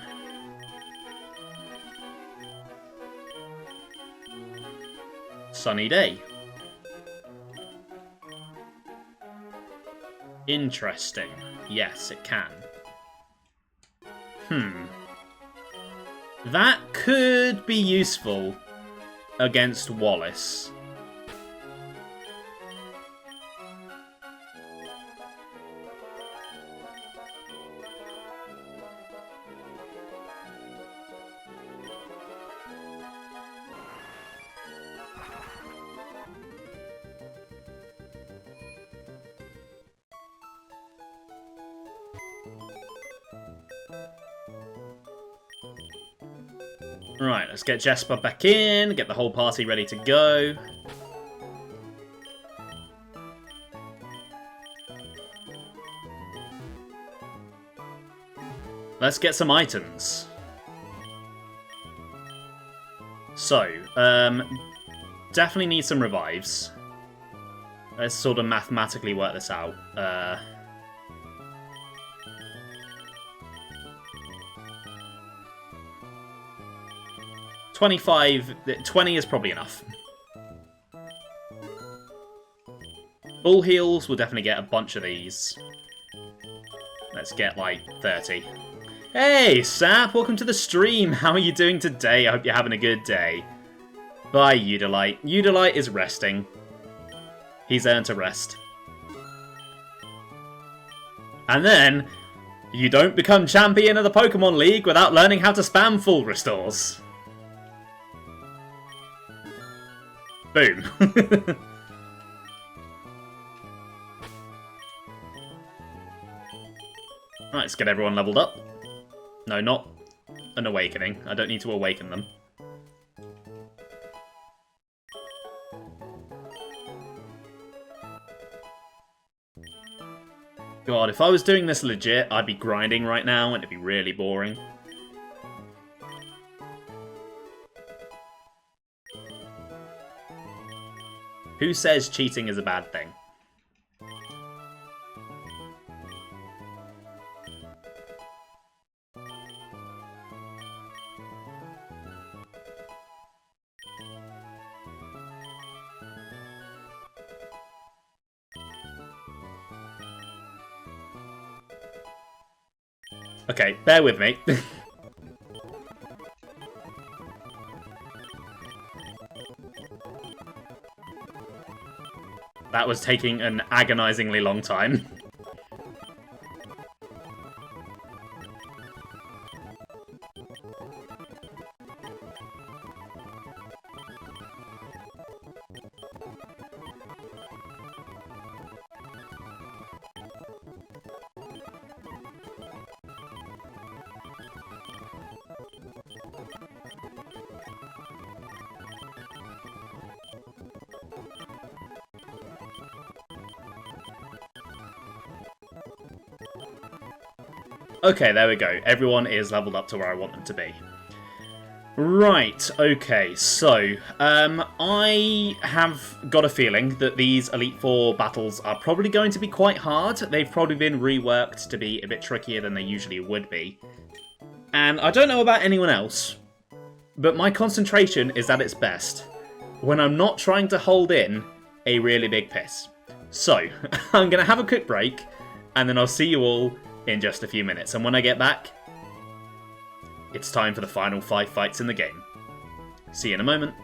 Sunny Day? Interesting. Yes, it can. That could be useful against Wallace. Right, let's get Jesper back in, get the whole party ready to go. Let's get some items. So, definitely need some revives. Let's sort of mathematically work this out. 20 is probably enough. Bull heals, we'll definitely get a bunch of these. Let's get like 30. Hey, Sap, welcome to the stream. How are you doing today? I hope you're having a good day. Bye, Eudolite. Eudolite is resting. He's earned a rest. And then, you don't become champion of the Pokemon League without learning how to spam full restores. Boom. Right, let's get everyone leveled up. No, not an awakening. I don't need to awaken them. God, if I was doing this legit, I'd be grinding right now and it'd be really boring. Who says cheating is a bad thing? Okay, bear with me. That was taking an agonizingly long time. Okay, there we go. Everyone is leveled up to where I want them to be. Right, okay, so I have got a feeling that these Elite Four battles are probably going to be quite hard. They've probably been reworked to be a bit trickier than they usually would be. And I don't know about anyone else, but my concentration is at its best when I'm not trying to hold in a really big piss. So, I'm going to have a quick break, and then I'll see you all in just a few minutes. And when I get back, it's time for the final 5 fights in the game. See you in a moment.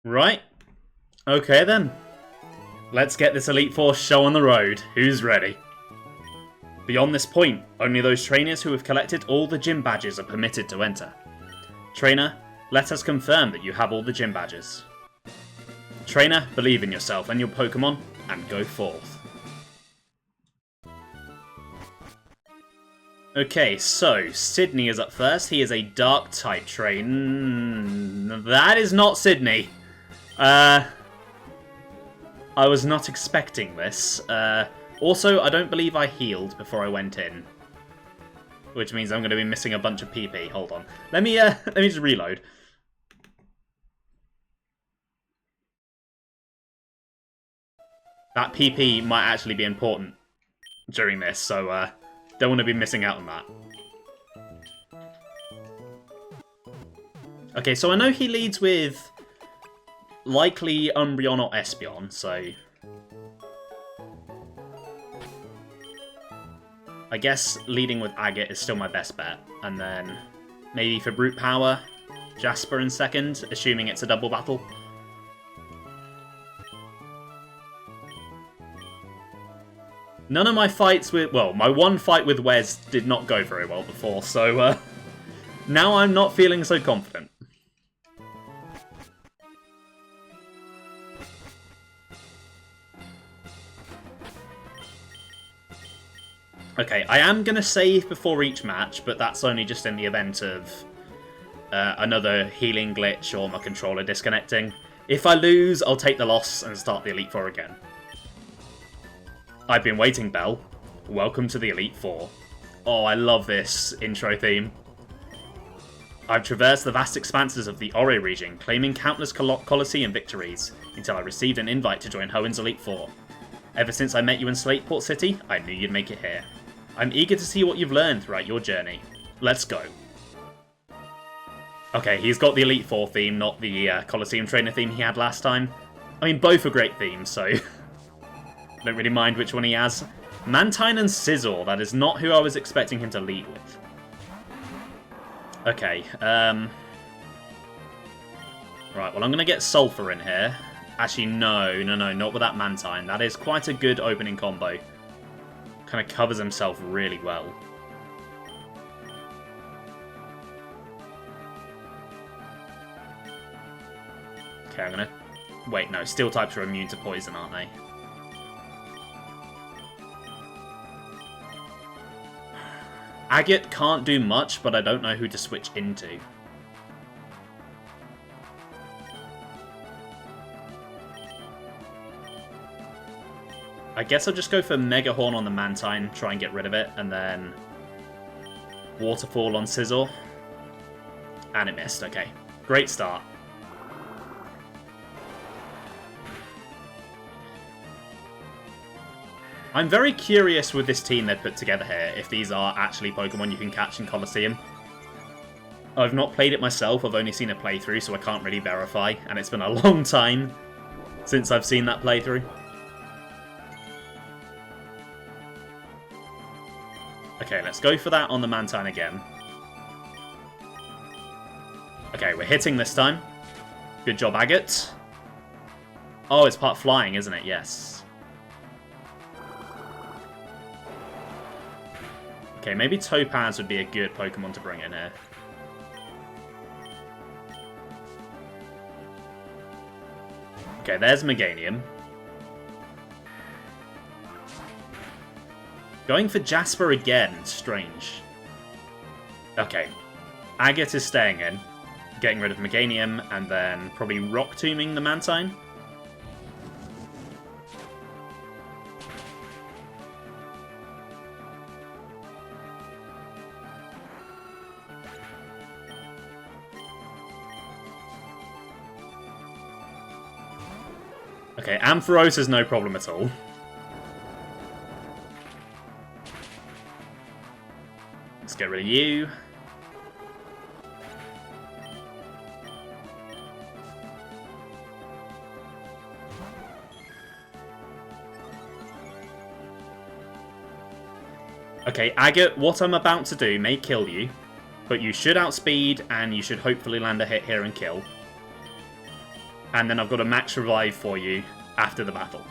Right. Okay then. Let's get this Elite Four show on the road. Who's ready? Beyond this point, only those trainers who have collected all the gym badges are permitted to enter. Trainer, let us confirm that you have all the gym badges. Trainer, believe in yourself and your Pokemon, and go forth. Okay, so Sydney is up first. He is a Dark type train. That is not Sydney. I was not expecting this. Also, I don't believe I healed before I went in, which means I'm going to be missing a bunch of PP. Hold on. Let me just reload. That PP might actually be important during this, so don't want to be missing out on that. Okay, so I know he leads with likely Umbreon or Espeon, so I guess leading with Agate is still my best bet. And then maybe for Brute Power, Jasper in second, assuming it's a double battle. None of my fights with... Well, my one fight with Wes did not go very well before, so now I'm not feeling so confident. Okay, I am going to save before each match, but that's only just in the event of another healing glitch or my controller disconnecting. If I lose, I'll take the loss and start the Elite Four again. I've been waiting, Belle. Welcome to the Elite Four. Oh, I love this intro theme. I've traversed the vast expanses of the Ore region, claiming countless Colosseum victories, until I received an invite to join Hoenn's Elite Four. Ever since I met you in Slateport City, I knew you'd make it here. I'm eager to see what you've learned throughout your journey. Let's go. Okay, he's got the Elite Four theme, not the Colosseum Trainer theme he had last time. I mean, both are great themes, so don't really mind which one he has. Mantine and Scizor, that is not who I was expecting him to lead with. Okay, right, well, I'm going to get Sulphur in here. Actually, no, not with that Mantine. That is quite a good opening combo. Kind of covers himself really well. Okay, I'm going to... Wait, no, Steel types are immune to poison, aren't they? Agate can't do much, but I don't know who to switch into. I guess I'll just go for Mega Horn on the Mantine, try and get rid of it, and then Waterfall on Scizor. And it missed, okay. Great start. I'm very curious with this team they've put together here, if these are actually Pokemon you can catch in Colosseum. I've not played it myself, I've only seen a playthrough, so I can't really verify, and it's been a long time since I've seen that playthrough. Okay, let's go for that on the Mantine again. Okay, we're hitting this time. Good job, Agate. Oh, it's part flying, isn't it? Yes. Okay, maybe Topaz would be a good Pokemon to bring in here. Okay, there's Meganium. Going for Jasper again. Strange. Okay. Agate is staying in. Getting rid of Meganium, and then probably Rock Tombing the Mantine. Okay, Ampharos is no problem at all. Let's get rid of you. Okay, Agate, what I'm about to do may kill you, but you should outspeed and you should hopefully land a hit here and kill. and then I've got a max revive for you after the battle.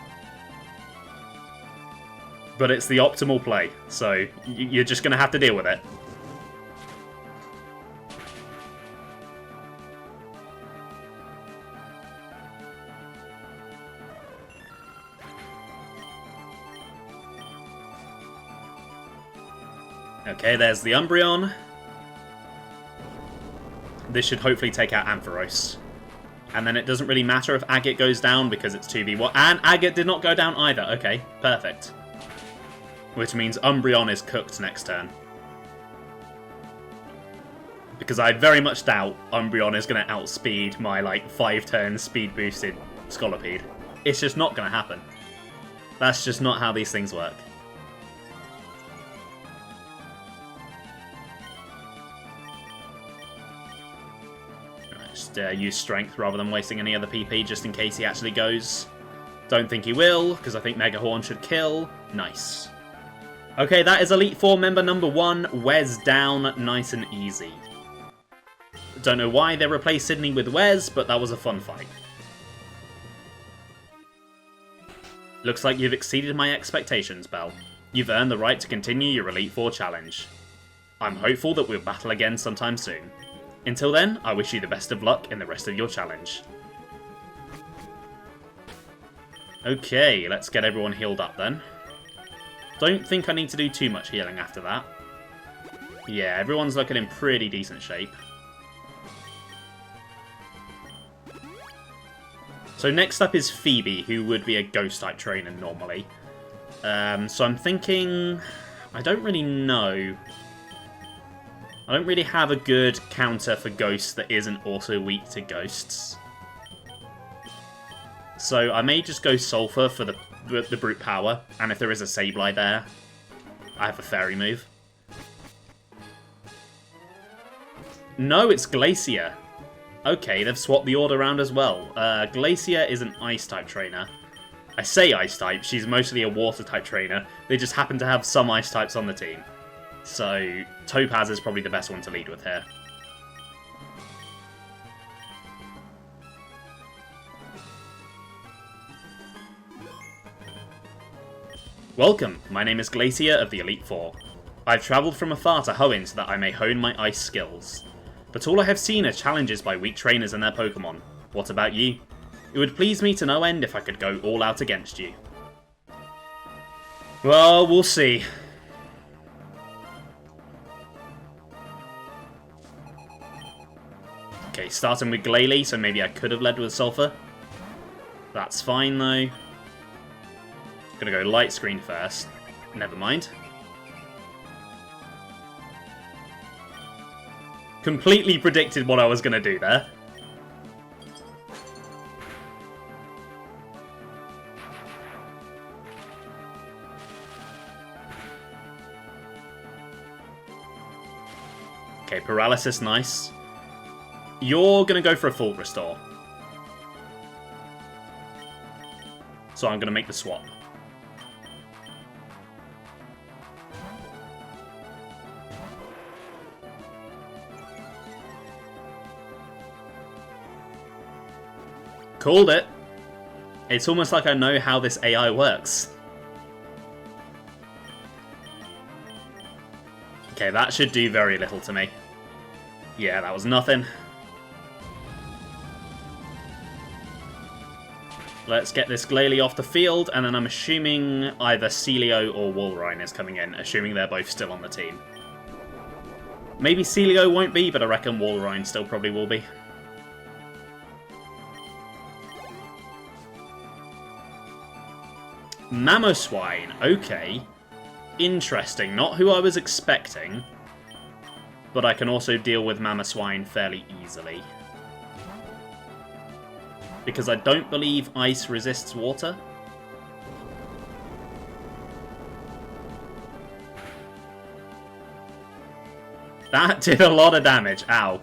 But it's the optimal play, so you're just going to have to deal with it. Okay, there's the Umbreon. This should hopefully take out Ampharos. And then it doesn't really matter if Agate goes down because it's 2v1. And Agate did not go down either. Okay, perfect. Which means Umbreon is cooked next turn. Because I very much doubt Umbreon is going to outspeed my, like, 5-turn speed-boosted Scolipede. It's just not going to happen. That's just not how these things work. Just use Strength rather than wasting any other PP just in case he actually goes. Don't think he will, because I think Mega Horn should kill. Nice. Okay, that is Elite Four member number 1, Wes down, nice and easy. Don't know why they replaced Sydney with Wes, but that was a fun fight. Looks like you've exceeded my expectations, Belle. You've earned the right to continue your Elite Four challenge. I'm hopeful that we'll battle again sometime soon. Until then, I wish you the best of luck in the rest of your challenge. Okay, let's get everyone healed up then. Don't think I need to do too much healing after that. Yeah, everyone's looking in pretty decent shape. So next up is Phoebe, who would be a Ghost-type trainer normally. So I'm thinking... I don't really know. I don't really have a good counter for Ghosts that isn't also weak to Ghosts. So I may just go Sulphur for the Brute Power, and if there is a Sableye there, I have a Fairy move. No, it's Glacier. Okay, they've swapped the order around as well. Glacier is an Ice-type trainer. I say Ice-type, she's mostly a Water-type trainer. They just happen to have some Ice-types on the team. So, Topaz is probably the best one to lead with here. Welcome, my name is Glacier of the Elite Four. I've travelled from afar to Hoenn so that I may hone my ice skills. But all I have seen are challenges by weak trainers and their Pokemon. What about you? It would please me to no end if I could go all out against you. Well, we'll see. Okay, starting with Glalie, so maybe I could have led with Sulphur. That's fine though. Gonna go Light Screen first. Never mind. Completely predicted what I was gonna do there. Okay, Paralysis, nice. You're gonna go for a full restore. So I'm gonna make the swap. Called it. It's almost like I know how this AI works. Okay, that should do very little to me. Yeah, that was nothing. Let's get this Glalie off the field, and then I'm assuming either Celio or Walrein is coming in, assuming they're both still on the team. Maybe Celio won't be, but I reckon Walrein still probably will be. Mamoswine, okay. Interesting, not who I was expecting. But I can also deal with Mamoswine fairly easily. Because I don't believe ice resists water. That did a lot of damage, ow.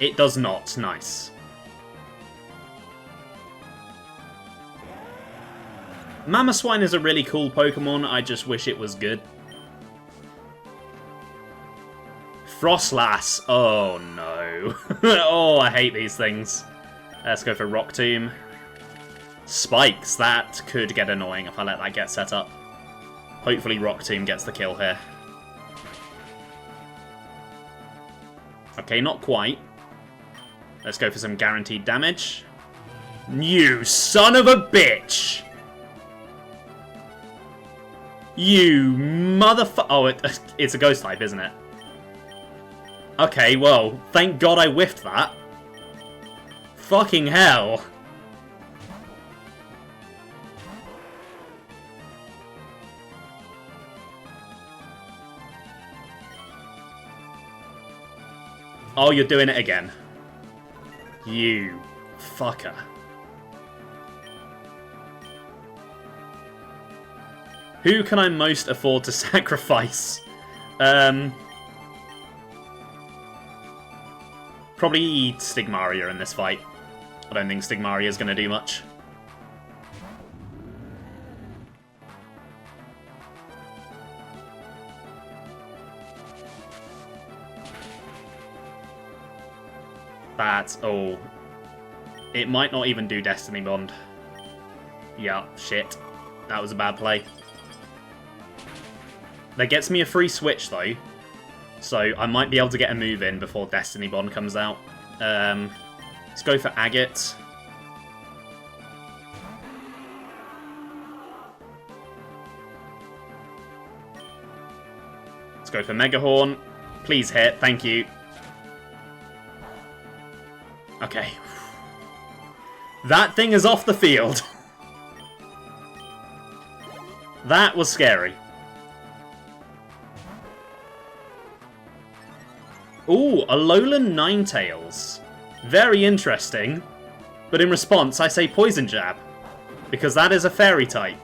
It does not, nice. Mamoswine is a really cool Pokemon, I just wish it was good. Frostlass. Oh, no. Oh, I hate these things. Let's go for Rock Tomb. Spikes. That could get annoying if I let that get set up. Hopefully Rock Tomb gets the kill here. Okay, not quite. Let's go for some guaranteed damage. You son of a bitch! You motherfucker! Oh, it's a ghost type, isn't it? Okay, well, thank God I whiffed that. Fucking hell. Oh, you're doing it again. You fucker. Who can I most afford to sacrifice? Probably Stigmaria in this fight. I don't think Stigmaria is going to do much. That's... oh. It might not even do Destiny Bond. Yeah, shit. That was a bad play. That gets me a free switch, though. So I might be able to get a move in before Destiny Bond comes out. Let's go for Agate. Let's go for Megahorn. Please hit, thank you. Okay. That thing is off the field. That was scary. Ooh, Alolan Ninetales. Very interesting. But in response, I say Poison Jab. Because that is a fairy type.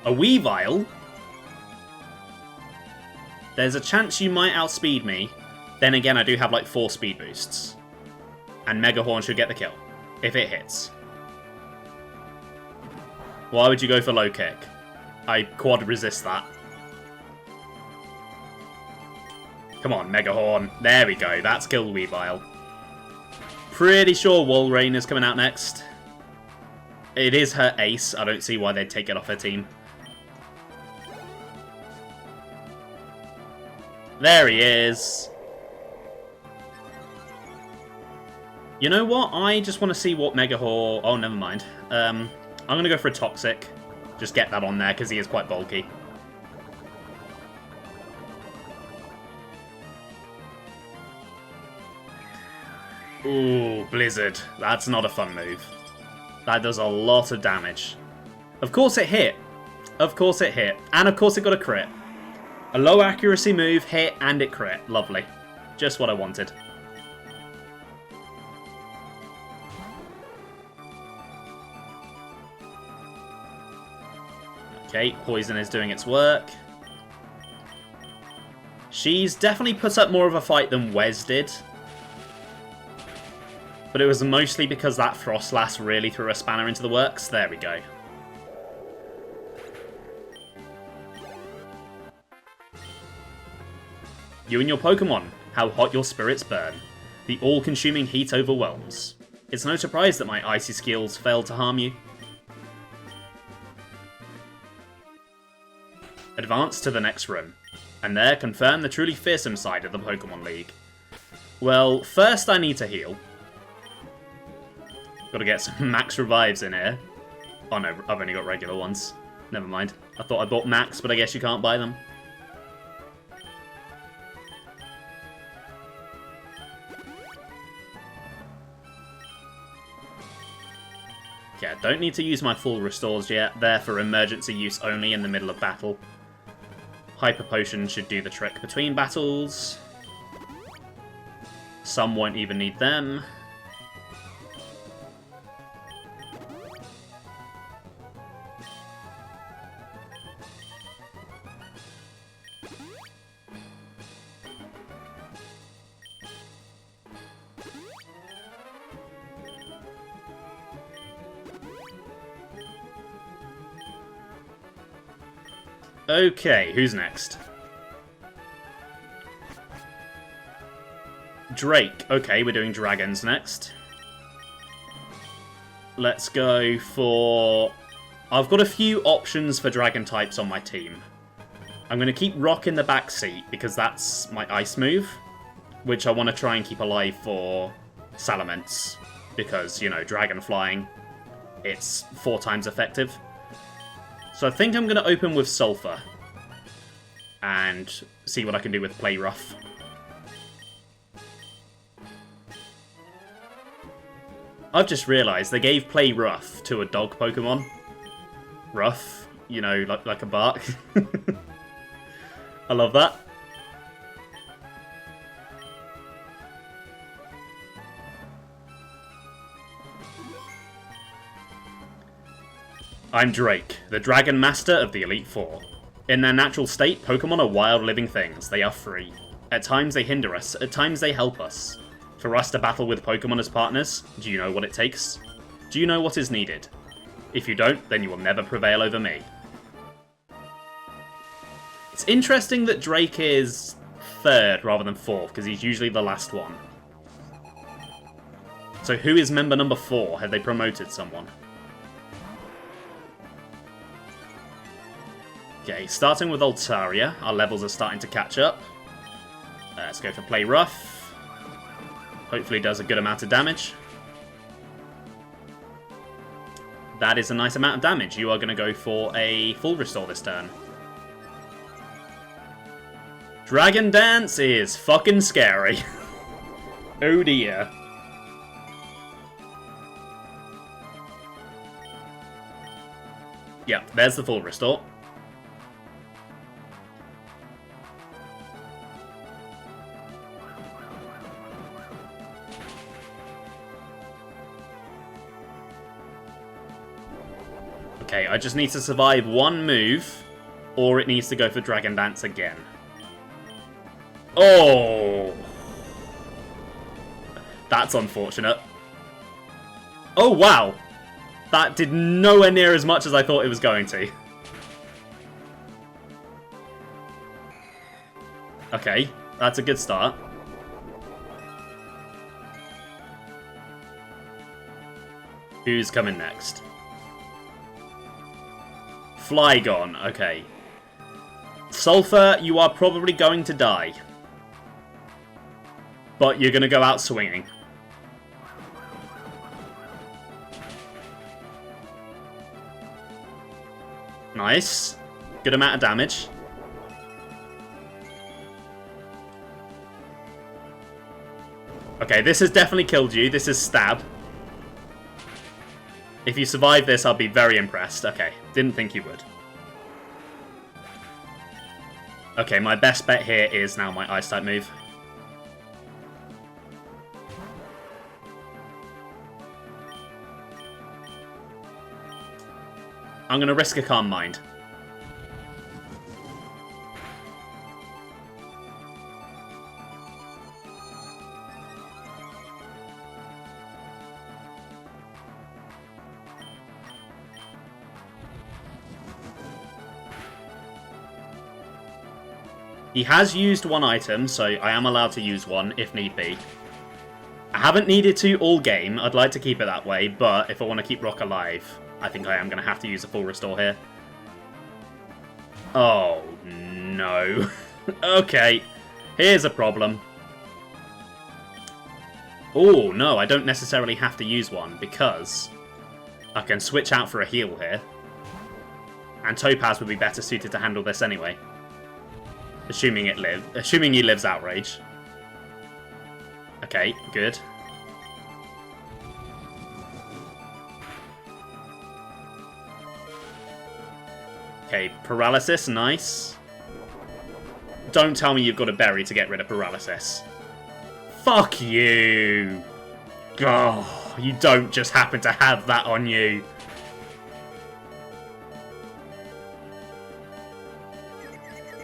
A Weavile? There's a chance you might outspeed me. Then again, I do have like 4 speed boosts. And Megahorn should get the kill, if it hits. Why would you go for low kick? I quad resist that. Come on, Megahorn. There we go, that's killed Weavile. Pretty sure Walrein is coming out next. It is her ace, I don't see why they'd take it off her team. There he is. You know what? I just want to see what Megahorn... oh, never mind. I'm going to go for a Toxic. Just get that on there, because he is quite bulky. Ooh, Blizzard. That's not a fun move. That does a lot of damage. Of course it hit. Of course it hit. And of course it got a crit. A low accuracy move, hit, and it crit. Lovely. Just what I wanted. Okay, Poison is doing its work. She's definitely put up more of a fight than Wes did. But it was mostly because that Frostlass really threw a spanner into the works. There we go. You and your Pokemon, how hot your spirits burn. The all-consuming heat overwhelms. It's no surprise that my icy skills failed to harm you. Advance to the next room, and there confirm the truly fearsome side of the Pokemon League. Well, first I need to heal. Gotta get some max revives in here. Oh no, I've only got regular ones. Never mind. I thought I bought max, but I guess you can't buy them. Yeah, don't need to use my full restores yet. They're for emergency use only in the middle of battle. Hyper Potion should do the trick between battles. Some won't even need them. Okay, who's next? Drake. Okay, we're doing dragons next. Let's go for... I've got a few options for dragon types on my team. I'm going to keep Rock in the back seat because that's my ice move, which I want to try and keep alive for Salamence. Because, you know, dragon flying, it's 4 times effective. So I think I'm going to open with Sulphur and see what I can do with Play Rough. I've just realised they gave Play Rough to a dog Pokemon. Rough, you know, like a bark. I love that. I'm Drake, the Dragon Master of the Elite Four. In their natural state, Pokemon are wild living things. They are free. At times they hinder us, at times they help us. For us to battle with Pokemon as partners, do you know what it takes? Do you know what is needed? If you don't, then you will never prevail over me. It's interesting that Drake is 3rd rather than 4th, because he's usually the last one. So who is member number 4? Have they promoted someone? Okay, starting with Altaria, our levels are starting to catch up. Let's go for Play Rough. Hopefully does a good amount of damage. That is a nice amount of damage. You are going to go for a full restore this turn. Dragon Dance is fucking scary. Oh dear. Yep, there's the full restore. Okay, I just need to survive one move, or it needs to go for Dragon Dance again. Oh! That's unfortunate. Oh, wow! That did nowhere near as much as I thought it was going to. Okay, that's a good start. Who's coming next? Flygon, okay. Sulphur, you are probably going to die. But you're going to go out swinging. Nice. Good amount of damage. Okay, this has definitely killed you. This is stab. If you survive this, I'll be very impressed. Okay, didn't think you would. Okay, my best bet here is now my Ice-type move. I'm going to risk a Calm Mind. He has used one item, so I am allowed to use one if need be. I haven't needed to all game. I'd like to keep it that way, but if I want to keep Rock alive, I think I am going to have to use a full restore here. Oh, no. Okay, here's a problem. Oh, no, I don't necessarily have to use one, because I can switch out for a heal here. And Topaz would be better suited to handle this anyway. Assuming he lives Outrage. Okay, good. Okay, Paralysis, nice. Don't tell me you've got a berry to get rid of Paralysis. Fuck you! Oh, you don't just happen to have that on you.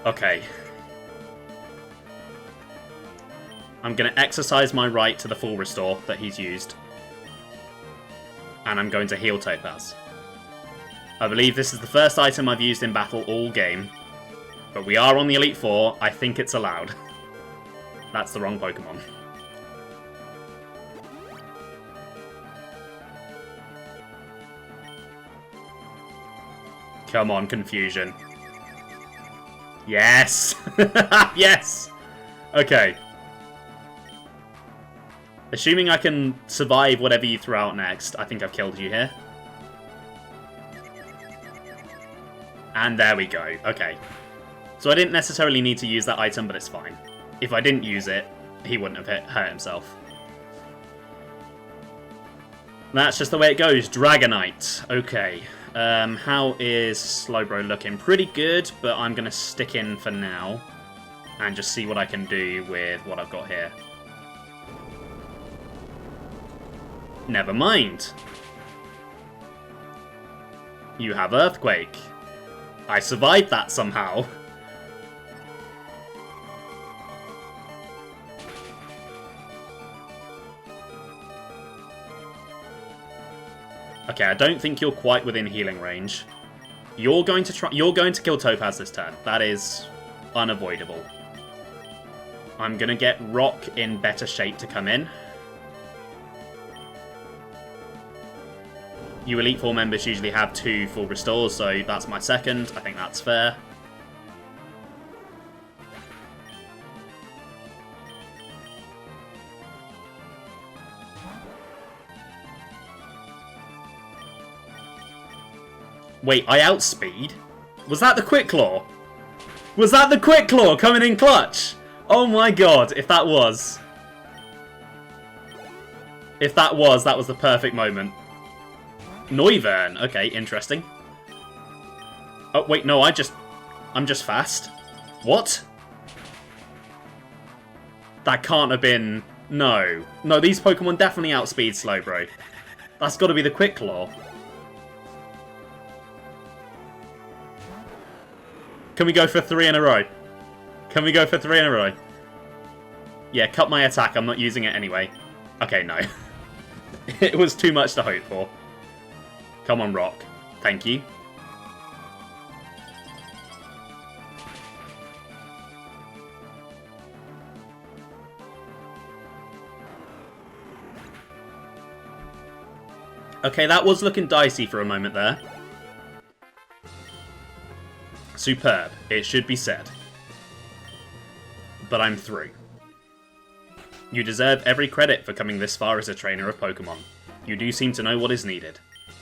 Okay. I'm going to exercise my right to the full restore that he's used. And I'm going to heal Topaz. I believe this is the first item I've used in battle all game. But we are on the Elite Four. I think it's allowed. That's the wrong Pokemon. Come on, Confusion. Yes! Yes! Okay. Assuming I can survive whatever you throw out next, I think I've killed you here. And there we go. Okay. So I didn't necessarily need to use that item, but it's fine. If I didn't use it, he wouldn't have hurt himself. That's just the way it goes. Dragonite. Okay. How is Slowbro looking? Pretty good, but I'm going to stick in for now. And just see what I can do with what I've got here. Never mind. You have Earthquake. I survived that somehow. Okay, I don't think you're quite within healing range. You're going to kill Topaz this turn. That is unavoidable. I'm going to get Rock in better shape to come in. You Elite Four members usually have 2 full restores, so that's my second. I think that's fair. Wait, I outspeed? Was that the Quick Claw? Was that the Quick Claw coming in clutch? Oh my god, if that was... that was the perfect moment. Noivern. Okay, interesting. Oh, wait, no, I'm just fast. What? That can't have been... No. No, these Pokemon definitely outspeed Slowbro. That's got to be the Quick Claw. Can we go for 3 in a row? Can we go for 3 in a row? Yeah, cut my attack. I'm not using it anyway. Okay, no. It was too much to hope for. Come on, Rock. Thank you. Okay, that was looking dicey for a moment there. Superb, it should be said. But I'm through. You deserve every credit for coming this far as a trainer of Pokemon. You do seem to know what is needed.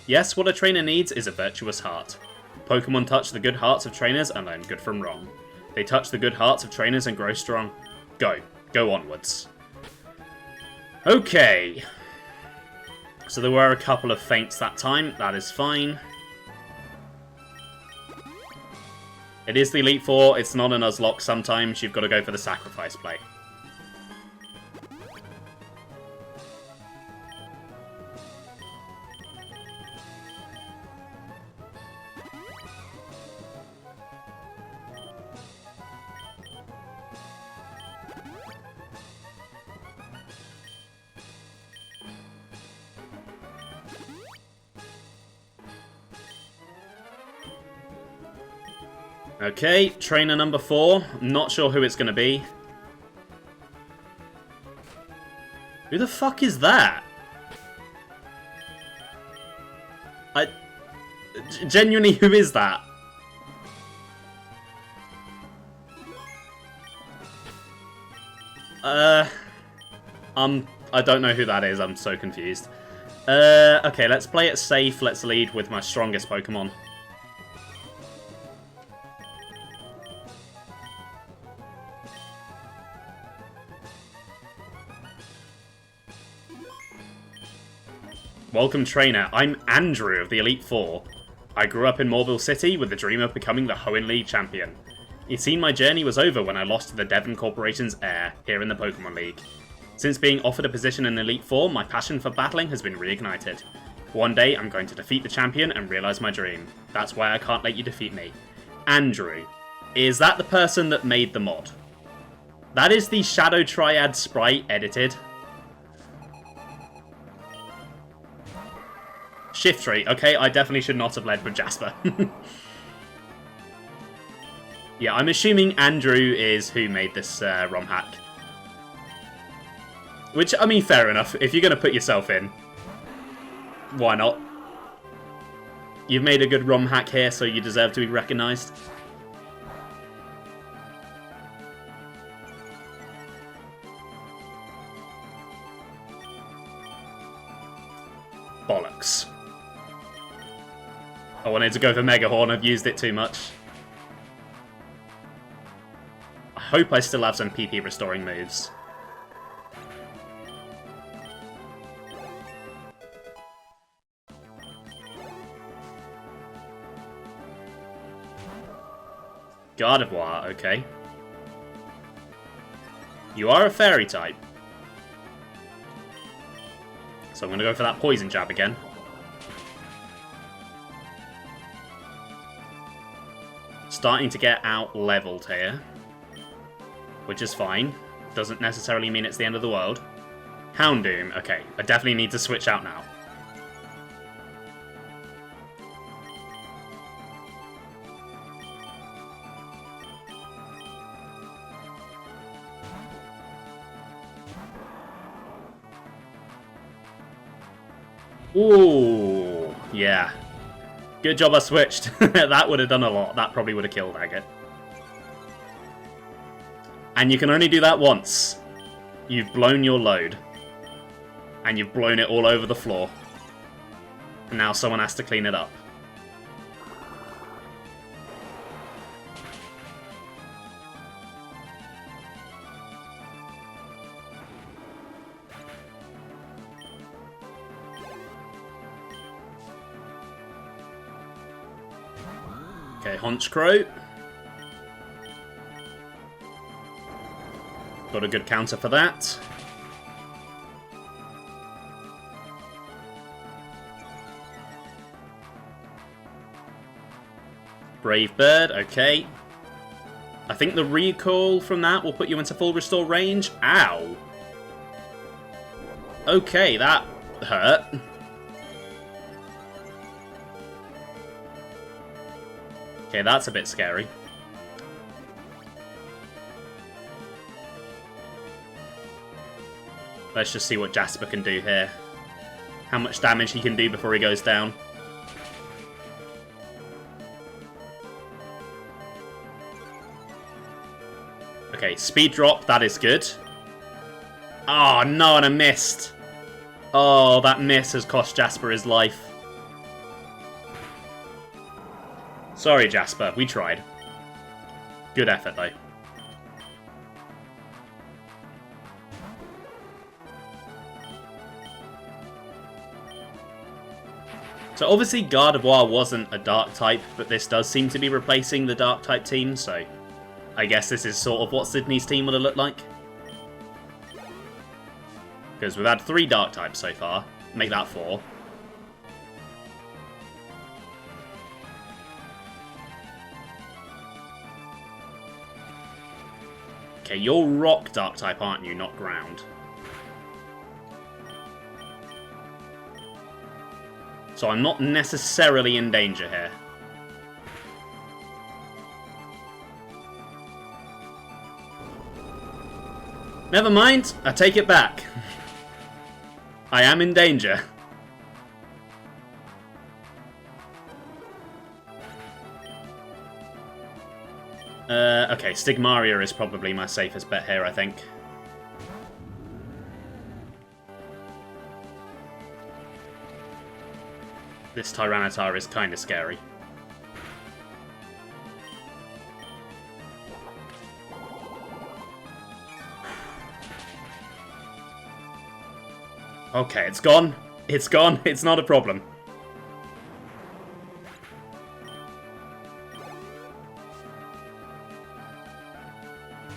Yes, what a trainer needs is a virtuous heart. Pokemon touch the good hearts of trainers and learn good from wrong. They touch the good hearts of trainers and grow strong. Go. Go onwards. Okay. So there were a couple of feints that time. That is fine. It is the Elite Four. It's not a Nuzlocke. Sometimes you've got to go for the sacrifice play. Okay, trainer number 4. I'm not sure who it's going to be. Who the fuck is that? Genuinely, who is that? I don't know who that is. I'm so confused. Okay, let's play it safe. Let's lead with my strongest Pokemon. Welcome, trainer. I'm Andrew of the Elite Four. I grew up in Morville City with the dream of becoming the Hoenn League champion. It seemed my journey was over when I lost to the Devon Corporation's heir here in the Pokemon League. Since being offered a position in Elite Four, my passion for battling has been reignited. One day, I'm going to defeat the champion and realise my dream. That's why I can't let you defeat me. Andrew. Is that the person that made the mod? That is the Shadow Triad sprite edited. Shiftry. Okay, I definitely should not have led with Jasper. Yeah, I'm assuming Andrew is who made this ROM hack. Which, I mean, fair enough. If you're going to put yourself in, why not? You've made a good ROM hack here, so you deserve to be recognised. Bollocks. I wanted to go for Mega Horn, I've used it too much. I hope I still have some PP restoring moves. Gardevoir, okay. You are a fairy type. So I'm going to go for that poison jab again. Starting to get out-leveled here. Which is fine. Doesn't necessarily mean it's the end of the world. Houndoom, okay. I definitely need to switch out now. Ooh, yeah. Good job I switched. That would have done a lot. That probably would have killed Agate. And you can only do that once. You've blown your load. And you've blown it all over the floor. And now someone has to clean it up. Okay, Honchkrow. Got a good counter for that. Brave Bird, okay. I think the recall from that will put you into full restore range. Ow. Okay, that hurt. Okay, that's a bit scary. Let's just see what Jasper can do here. How much damage he can do before he goes down. Okay, speed drop, that is good. Oh no, and I missed. Oh, that miss has cost Jasper his life. Sorry, Jasper, we tried. Good effort, though. So obviously Gardevoir wasn't a Dark type, but this does seem to be replacing the Dark type team, so I guess this is sort of what Sydney's team would have looked like. Because we've had 3 Dark types so far. Make that 4. Okay, you're Rock Dark type, aren't you? Not Ground. So I'm not necessarily in danger here. Never mind, I take it back. I am in danger. Okay, Stigmaria is probably my safest bet here, I think. This Tyranitar is kind of scary. Okay, it's gone. It's gone. It's not a problem.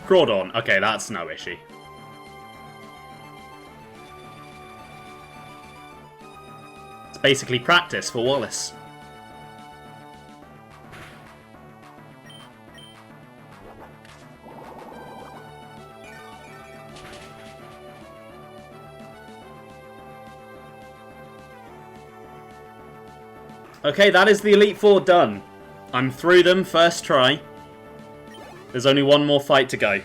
Crawdon. Okay, that's no issue. It's basically practice for Wallace. Okay, that is the Elite Four done. I'm through them first try. There's only one more fight to go.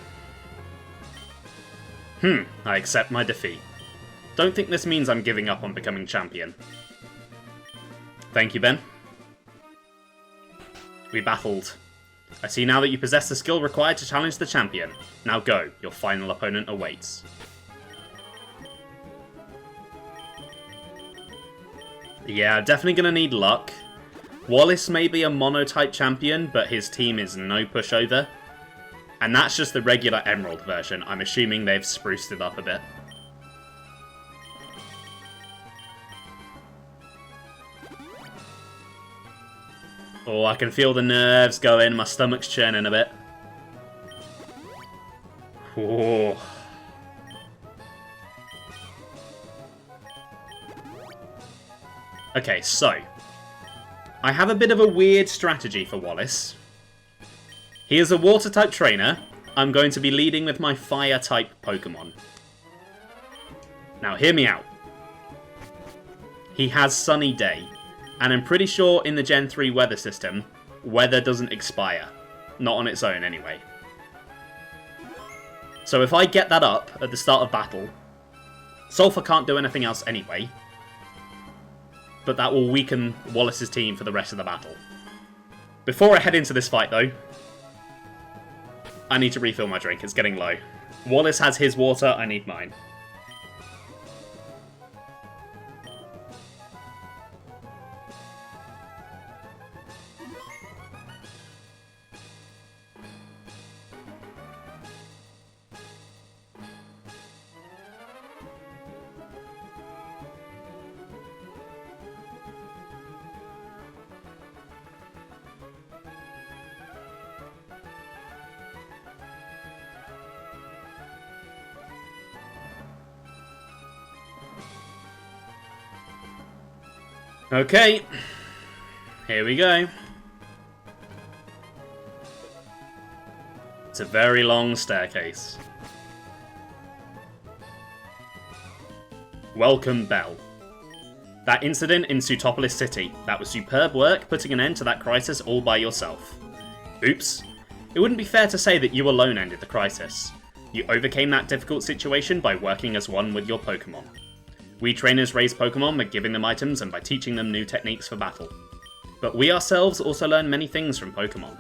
I accept my defeat. Don't think this means I'm giving up on becoming champion. Thank you, Ben. We battled. I see now that you possess the skill required to challenge the champion. Now go, your final opponent awaits. Yeah, definitely gonna need luck. Wallace may be a mono-type champion, but his team is no pushover. And that's just the regular Emerald version. I'm assuming they've spruced it up a bit. Oh, I can feel the nerves going. My stomach's churning a bit. Oh. Okay, so I have a bit of a weird strategy for Wallace. He is a water-type trainer. I'm going to be leading with my fire-type Pokemon. Now, hear me out. He has Sunny Day, and I'm pretty sure in the Gen 3 weather system, weather doesn't expire. Not on its own, anyway. So if I get that up at the start of battle, Sulphur can't do anything else anyway, but that will weaken Wallace's team for the rest of the battle. Before I head into this fight, though, I need to refill my drink. It's getting low. Wallace has his water, I need mine. Okay, here we go. It's a very long staircase. Welcome, Belle. That incident in Sutopolis City, that was superb work putting an end to that crisis all by yourself. Oops. It wouldn't be fair to say that you alone ended the crisis. You overcame that difficult situation by working as one with your Pokemon. We trainers raise Pokemon by giving them items and by teaching them new techniques for battle. But we ourselves also learn many things from Pokemon.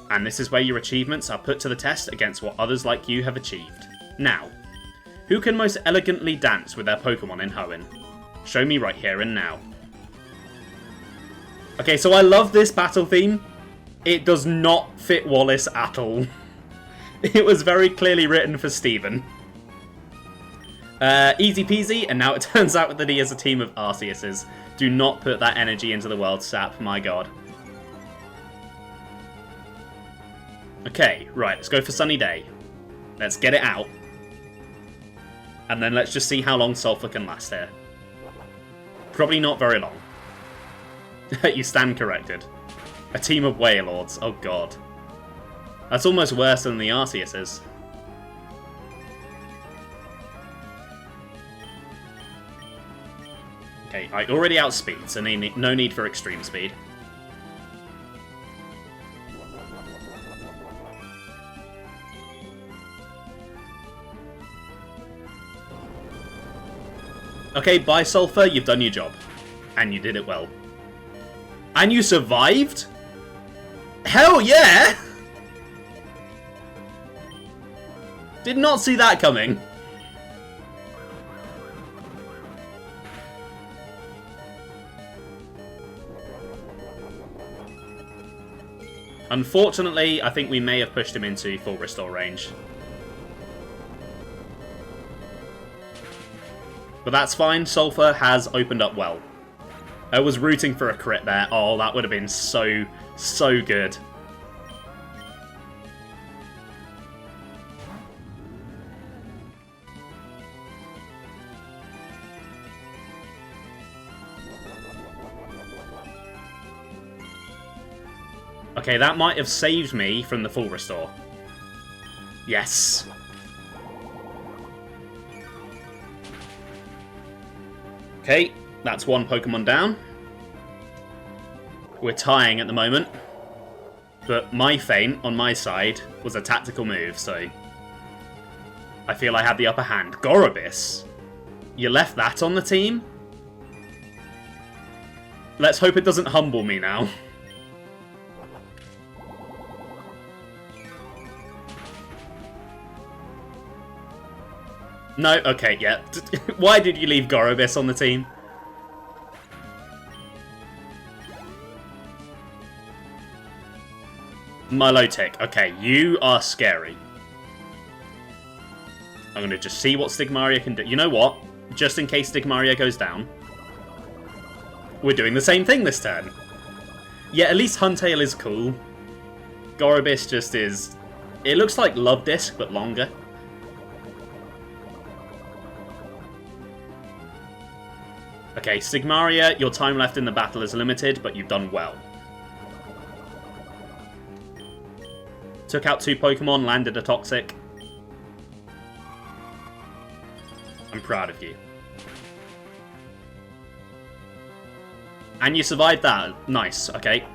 And this is where your achievements are put to the test against what others like you have achieved. Now, who can most elegantly dance with their Pokemon in Hoenn? Show me right here and now. Okay, so I love this battle theme. It does not fit Wallace at all. It was very clearly written for Steven. Easy peasy, and now it turns out that he has a team of Arceuses. Do not put that energy into the world, Sap, my god. Okay, right, let's go for Sunny Day. Let's get it out. And then let's just see how long Sulphur can last here. Probably not very long. You stand corrected. A team of Wailords, oh god. That's almost worse than the Arceuses. Okay, I already outspeed, so no need for extreme speed. Okay, bye Sulphur, you've done your job. And you did it well. And you survived? Hell yeah! Did not see that coming. Unfortunately, I think we may have pushed him into full restore range. But that's fine, Sulphur has opened up well. I was rooting for a crit there. Oh, that would have been so good. Okay, that might have saved me from the full restore. Yes. Okay, that's one Pokemon down. We're tying at the moment. But my feint on my side was a tactical move, so I feel I had the upper hand. Gorobis, you left that on the team? Let's hope it doesn't humble me now. No? Okay, yeah. Why did you leave Gorobis on the team? Milotic. Okay, you are scary. I'm going to just see what Stigmaria can do. You know what? Just in case Stigmaria goes down, we're doing the same thing this turn. Yeah, at least Huntail is cool. Gorobis just is... It looks like Love Disc, but longer. Okay, Stigmaria, your time left in the battle is limited, but you've done well. Took out 2 Pokemon, landed a Toxic. I'm proud of you. And you survived that. Nice, okay.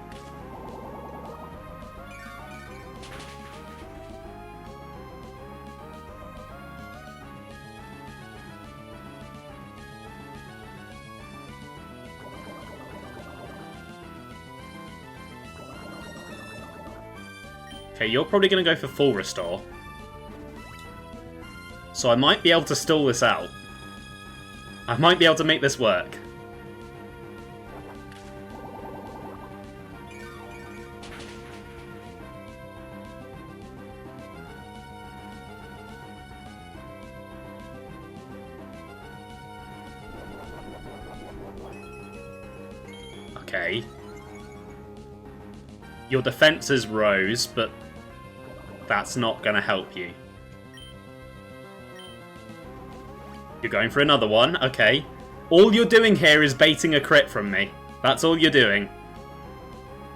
Okay, you're probably going to go for full restore. So I might be able to stall this out. I might be able to make this work. Okay. Your defenses rose, but that's not going to help you. You're going for another one? Okay. All you're doing here is baiting a crit from me. That's all you're doing.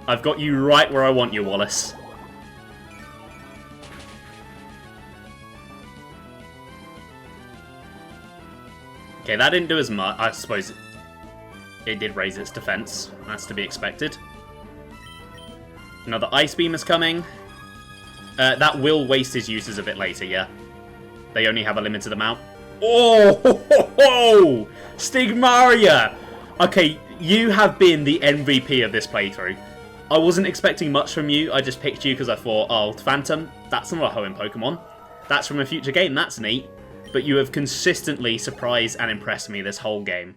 I've got you right where I want you, Wallace. Okay, that didn't do as much. I suppose it did raise its defense. That's to be expected. Another Ice Beam is coming. That will waste his uses a bit later, yeah. They only have a limited amount. Oh, ho, ho, ho! Stigmaria! Okay, you have been the MVP of this playthrough. I wasn't expecting much from you. I just picked you because I thought, oh, Phantom, that's not a Hoenn Pokemon. That's from a future game, that's neat. But you have consistently surprised and impressed me this whole game.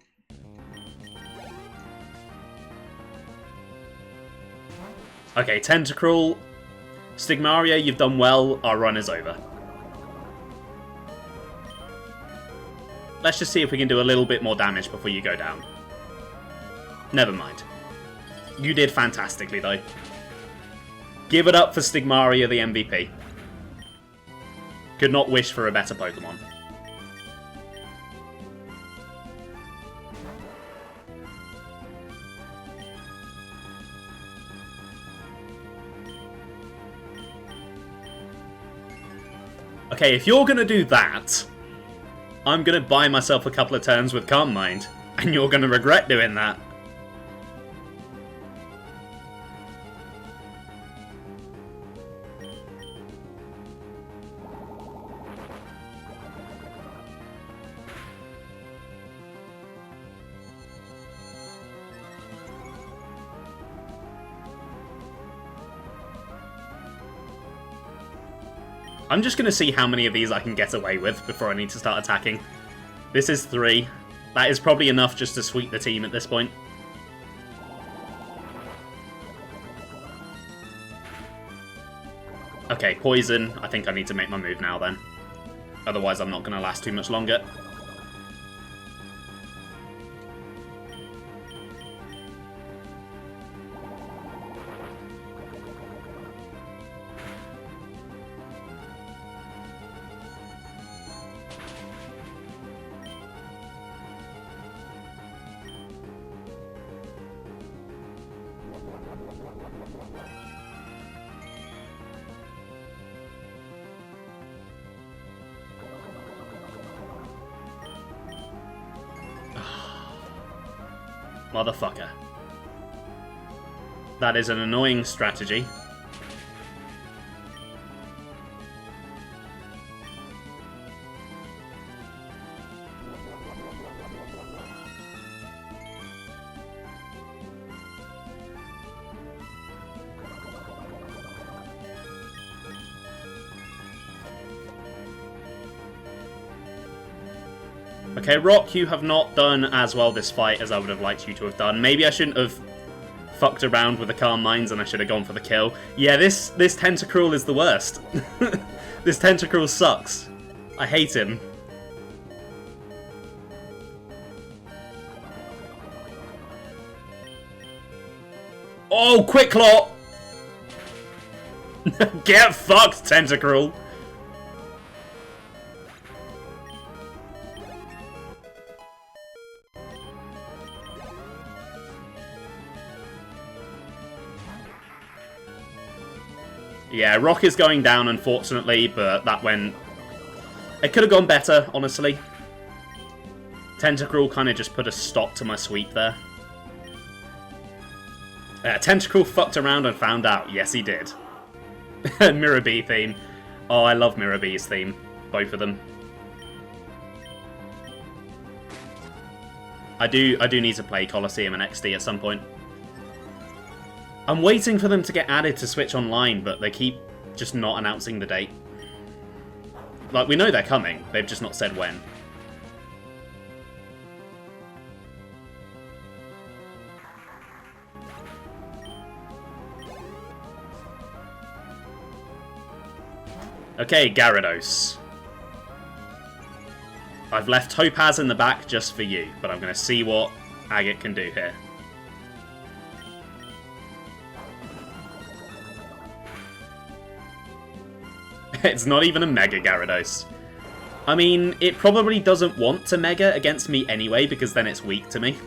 Okay, Tentacruel. Stigmaria, you've done well. Our run is over. Let's just see if we can do a little bit more damage before you go down. Never mind. You did fantastically, though. Give it up for Stigmaria, the MVP. Could not wish for a better Pokemon. Okay, if you're gonna do that, I'm gonna buy myself a couple of turns with Calm Mind, and you're gonna regret doing that. I'm just going to see how many of these I can get away with before I need to start attacking. This is 3. That is probably enough just to sweep the team at this point. Okay, Poison. I think I need to make my move now then. Otherwise I'm not going to last too much longer. Motherfucker. That is an annoying strategy. Okay, Rock, you have not done as well this fight as I would have liked you to have done. Maybe I shouldn't have fucked around with the Calm Minds and I should have gone for the kill. Yeah, this Tentacruel is the worst. This Tentacruel sucks. I hate him. Oh, Quick Claw! Get fucked, Tentacruel! Yeah, Rock is going down, unfortunately, but that went... It could have gone better, honestly. Tentacruel kind of just put a stop to my sweep there. Tentacruel fucked around and found out. Yes, he did. Mirror B theme. Oh, I love Mirror B's theme. Both of them. I do need to play Colosseum and XD at some point. I'm waiting for them to get added to Switch Online, but they keep just not announcing the date. Like, we know they're coming, they've just not said when. Okay, Gyarados. I've left Topaz in the back just for you, but I'm going to see what Agate can do here. It's not even a Mega Gyarados. I mean, it probably doesn't want to Mega against me anyway, because then it's weak to me.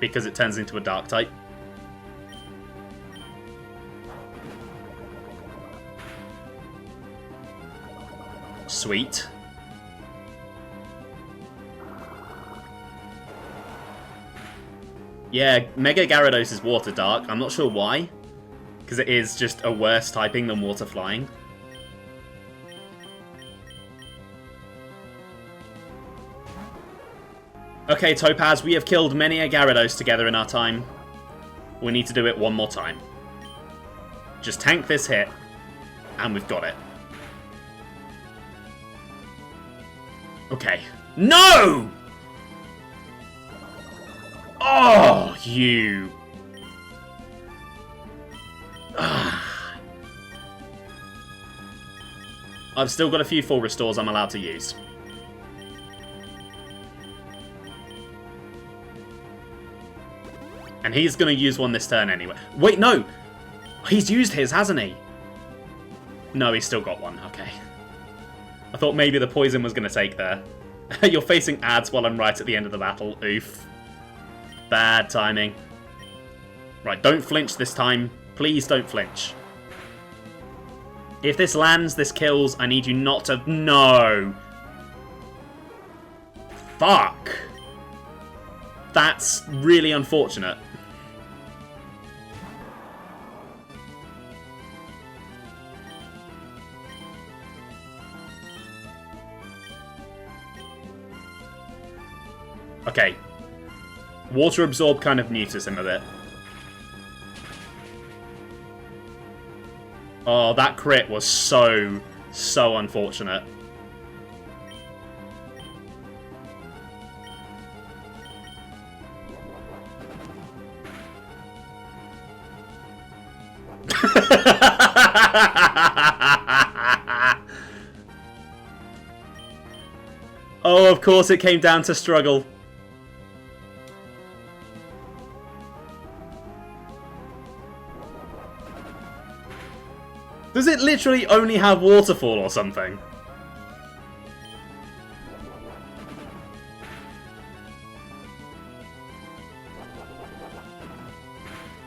Because it turns into a Dark type. Sweet. Yeah, Mega Gyarados is Water Dark. I'm not sure why. Because it is just a worse typing than Water Flying. Okay, Topaz, we have killed many a Gyarados together in our time. We need to do it one more time. Just tank this hit, and we've got it. Okay. No! Oh, you... I've still got a few full restores I'm allowed to use. And he's going to use one this turn anyway. Wait, no! He's used his, hasn't he? No, he's still got one. Okay. I thought maybe the poison was going to take there. You're facing ads while I'm right at the end of the battle. Oof. Bad timing. Right, don't flinch this time. Please don't flinch. If this lands, this kills. I need you not to... No! Fuck! That's really unfortunate. Okay. Water Absorb kind of neuters him a bit. Oh, that crit was so unfortunate. Oh, of course it came down to struggle. Does it literally only have Waterfall or something?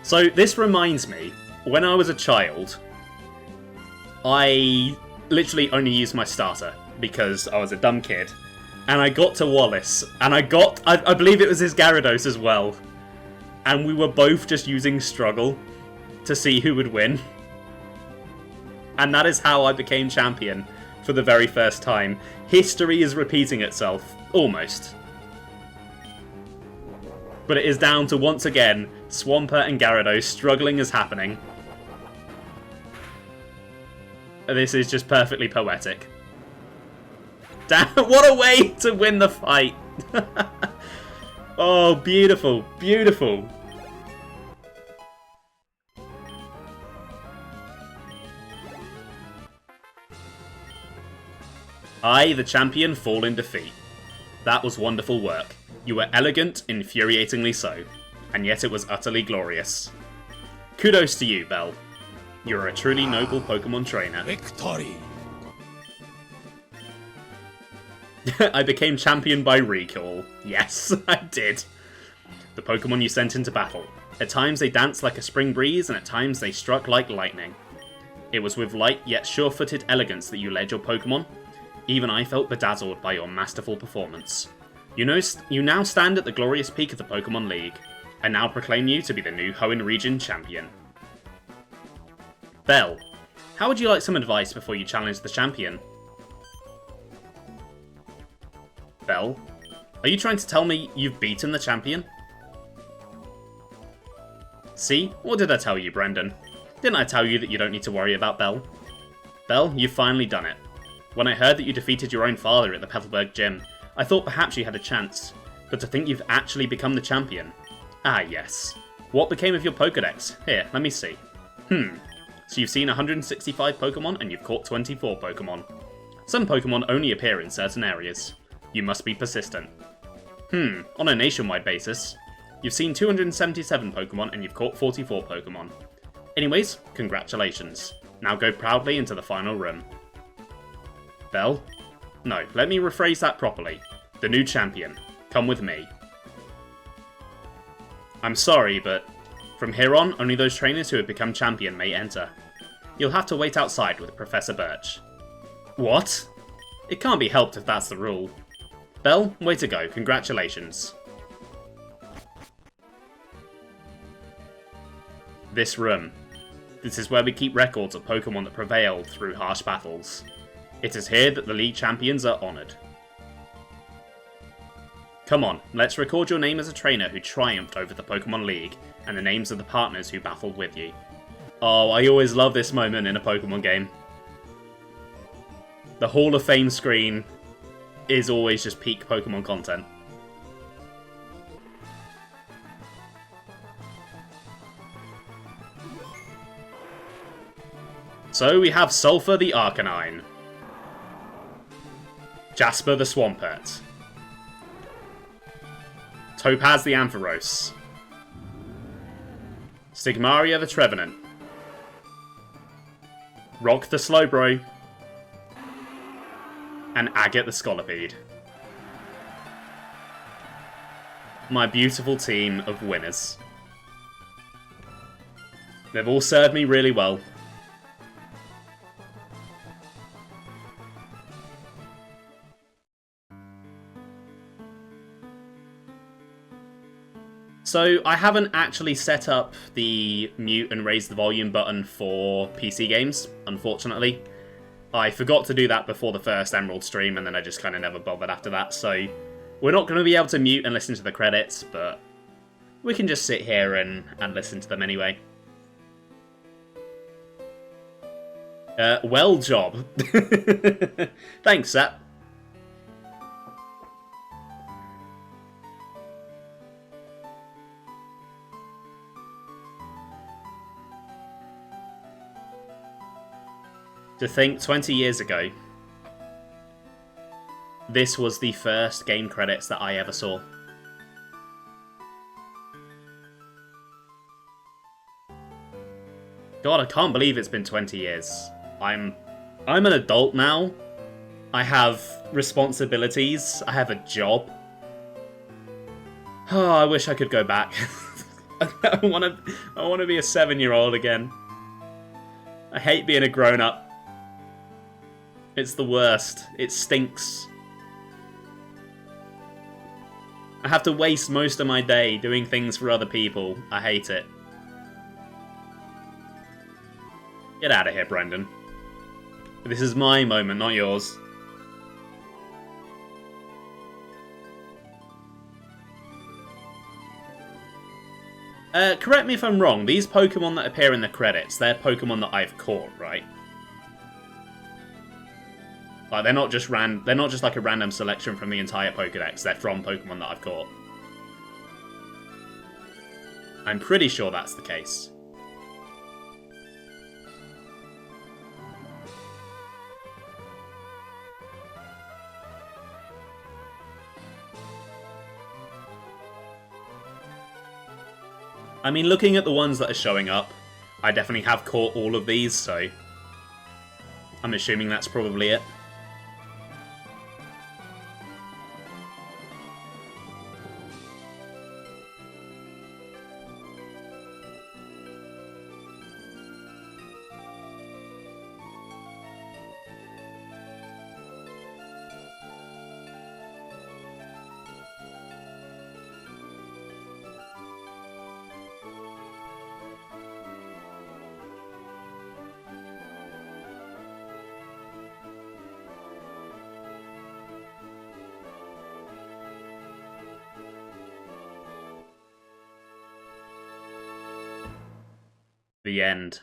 So this reminds me, when I was a child, I literally only used my starter because I was a dumb kid. And I got to Wallace, and I believe it was his Gyarados as well. And we were both just using Struggle to see who would win. And that is how I became champion for the very first time. History is repeating itself. Almost. But it is down to, once again, Swampert and Gyarados struggling is happening. This is just perfectly poetic. Damn, what a way to win the fight! Oh, beautiful, beautiful. I, the champion, fall in defeat. That was wonderful work. You were elegant, infuriatingly so. And yet it was utterly glorious. Kudos to you, Bell. You're a truly noble Pokemon trainer. Victory! I became champion by recall. Yes, I did. The Pokemon you sent into battle. At times they danced like a spring breeze, and at times they struck like lightning. It was with light yet sure-footed elegance that you led your Pokemon. Even I felt bedazzled by your masterful performance. You now stand at the glorious peak of the Pokemon League. I now proclaim you to be the new Hoenn Region champion. Bell, how would you like some advice before you challenge the champion? Bell, are you trying to tell me you've beaten the champion? See? What did I tell you, Brendan? Didn't I tell you that you don't need to worry about Bell? Bell, you've finally done it. When I heard that you defeated your own father at the Petalburg gym, I thought perhaps you had a chance. But to think you've actually become the champion. Ah, yes. What became of your Pokedex? Here, let me see. So you've seen 165 Pokemon and you've caught 24 Pokemon. Some Pokemon only appear in certain areas. You must be persistent. On a nationwide basis, you've seen 277 Pokemon and you've caught 44 Pokemon. Anyways, congratulations. Now go proudly into the final room. Bell? No, let me rephrase that properly. The new champion. Come with me. I'm sorry, but from here on, only those trainers who have become champion may enter. You'll have to wait outside with Professor Birch. What? It can't be helped if that's the rule. Bell, way to go. Congratulations. This room. This is where we keep records of Pokemon that prevailed through harsh battles. It is here that the League Champions are honoured. Come on, let's record your name as a trainer who triumphed over the Pokemon League, and the names of the partners who battled with you. Oh, I always love this moment in a Pokemon game. The Hall of Fame screen is always just peak Pokemon content. So we have Sulphur the Arcanine, Jasper the Swampert, Topaz the Ampharos, Stigmaria the Trevenant, Rock the Slowbro, and Agate the Scolipede. My beautiful team of winners. They've all served me really well. So, I haven't actually set up the mute and raise the volume button for PC games, unfortunately. I forgot to do that before the first Emerald stream, and then I just kind of never bothered after that, so we're not going to be able to mute and listen to the credits, but we can just sit here and listen to them anyway. Well job. Thanks, Seth. To think 20 years ago, this was the first game credits that I ever saw. God, I can't believe it's been 20 years. I'm an adult now. I have responsibilities. I have a job. Oh, I wish I could go back. I want to be a 7-year-old again. I hate being a grown-up. It's the worst. It stinks. I have to waste most of my day doing things for other people. I hate it. Get out of here, Brendan. This is my moment, not yours. Correct me if I'm wrong, these Pokemon that appear in the credits, they're Pokemon that I've caught, right? Like, they're not just like a random selection from the entire Pokedex. They're from Pokemon that I've caught. I'm pretty sure that's the case. I mean, looking at the ones that are showing up, I definitely have caught all of these, so I'm assuming that's probably it. The end.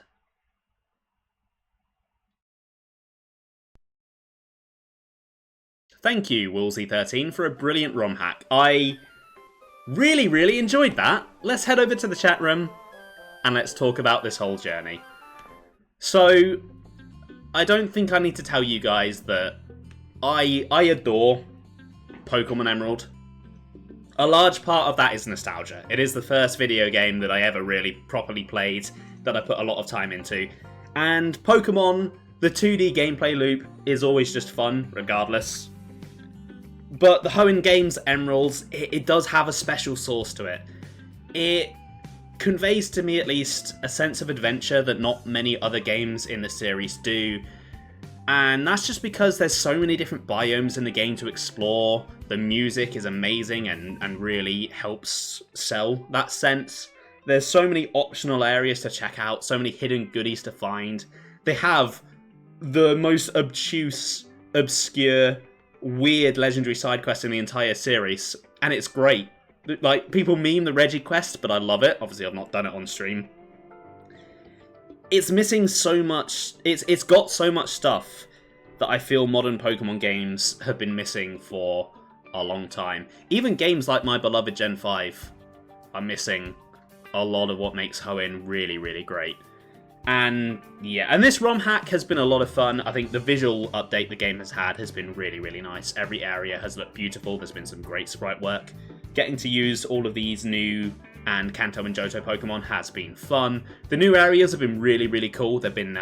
Thank you, Woolsey13, for a brilliant ROM hack. I really enjoyed that. Let's head over to the chat room and let's talk about this whole journey. So, I don't think I need to tell you guys that I adore Pokemon Emerald. A large part of that is nostalgia. It is the first video game that I ever really properly played, that I put a lot of time into. And Pokemon, the 2D gameplay loop, is always just fun, regardless. But the Hoenn Games Emeralds, it does have a special sauce to it. It conveys to me, at least, a sense of adventure that not many other games in the series do. And that's just because there's so many different biomes in the game to explore. The music is amazing and really helps sell that sense. There's so many optional areas to check out, so many hidden goodies to find. They have the most obtuse, obscure, weird legendary side quest in the entire series, and it's great. Like, people meme the Reggie quest, but I love it. Obviously, I've not done it on stream. It's missing so much. It's got so much stuff that I feel modern Pokemon games have been missing for a long time. Even games like my beloved Gen 5 are missing a lot of what makes Hoenn really great. And yeah, and this ROM hack has been a lot of fun. I think the visual update the game has been really nice. Every area has looked beautiful. There's been some great sprite work. Getting to use all of these new and Kanto and Johto Pokemon has been fun. The new areas have been really cool. They've been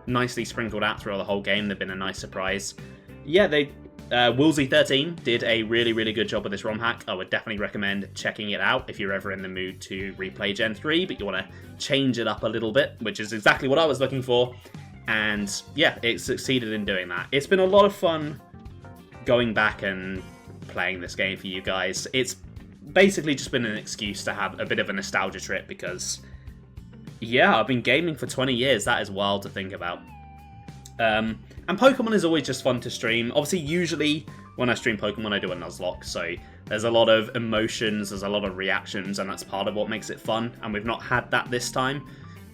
nicely sprinkled out throughout the whole game. They've been a nice surprise. Yeah, Woolsey13 did a really good job with this ROM hack. I would definitely recommend checking it out if you're ever in the mood to replay Gen 3, but you want to change it up a little bit, which is exactly what I was looking for. And yeah, it succeeded in doing that. It's been a lot of fun going back and playing this game for you guys. It's basically just been an excuse to have a bit of a nostalgia trip because, yeah, I've been gaming for 20 years. That is wild to think about. And Pokemon is always just fun to stream. Obviously, usually when I stream Pokemon, I do a Nuzlocke, so there's a lot of emotions, there's a lot of reactions, and that's part of what makes it fun, and we've not had that this time.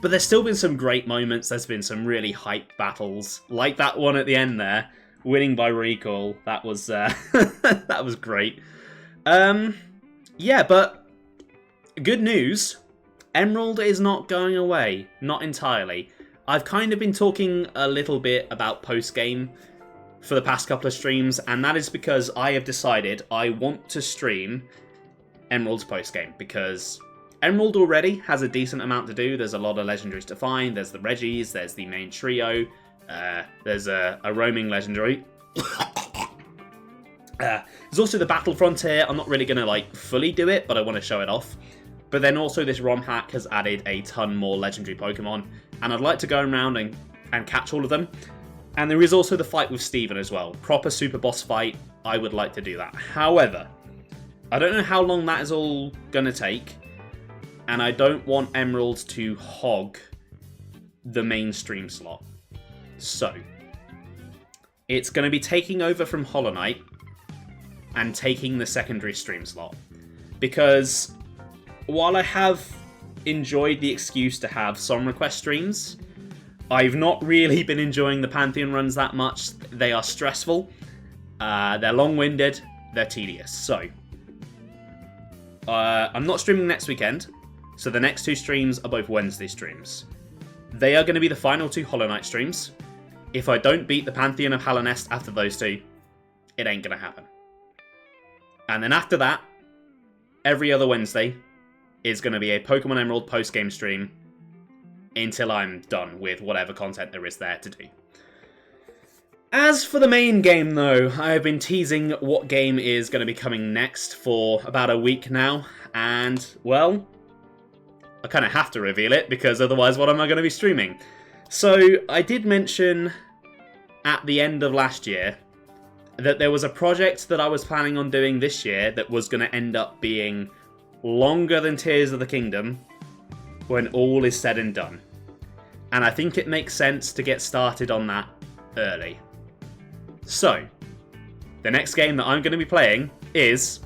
But there's still been some great moments, there's been some really hype battles, like that one at the end there, winning by recall. That was, that was great. Yeah, but good news, Emerald is not going away, not entirely. I've kind of been talking a little bit about post-game for the past couple of streams, and that is because I have decided I want to stream Emerald's post-game, because Emerald already has a decent amount to do. There's a lot of legendaries to find. There's the Reggies, there's the main trio, there's a roaming legendary. There's also the Battle Frontier. I'm not really going to fully do it, but I want to show it off. But then also this ROM hack has added a ton more legendary Pokemon, and I'd like to go around and catch all of them. And there is also the fight with Steven as well. Proper super boss fight. I would like to do that. However, I don't know how long that is all going to take, and I don't want Emerald to hog the mainstream slot. So, it's going to be taking over from Hollow Knight and taking the secondary stream slot. Because while I have enjoyed the excuse to have song request streams, I've not really been enjoying the Pantheon runs that much. They are stressful, they're long-winded, they're tedious. So, I'm not streaming next weekend, so the next 2 streams are both Wednesday streams. They are going to be the final 2 Hollow Knight streams. If I don't beat the Pantheon of Hallownest after those 2, it ain't going to happen. And then after that, every other Wednesday is going to be a Pokemon Emerald post-game stream until I'm done with whatever content there is there to do. As for the main game, though, I have been teasing what game is going to be coming next for about a week now, and, well, I kind of have to reveal it, because otherwise what am I going to be streaming? So, I did mention at the end of last year that there was a project that I was planning on doing this year that was going to end up being longer than Tears of the Kingdom when all is said and done. And I think it makes sense to get started on that early. So, the next game that I'm going to be playing is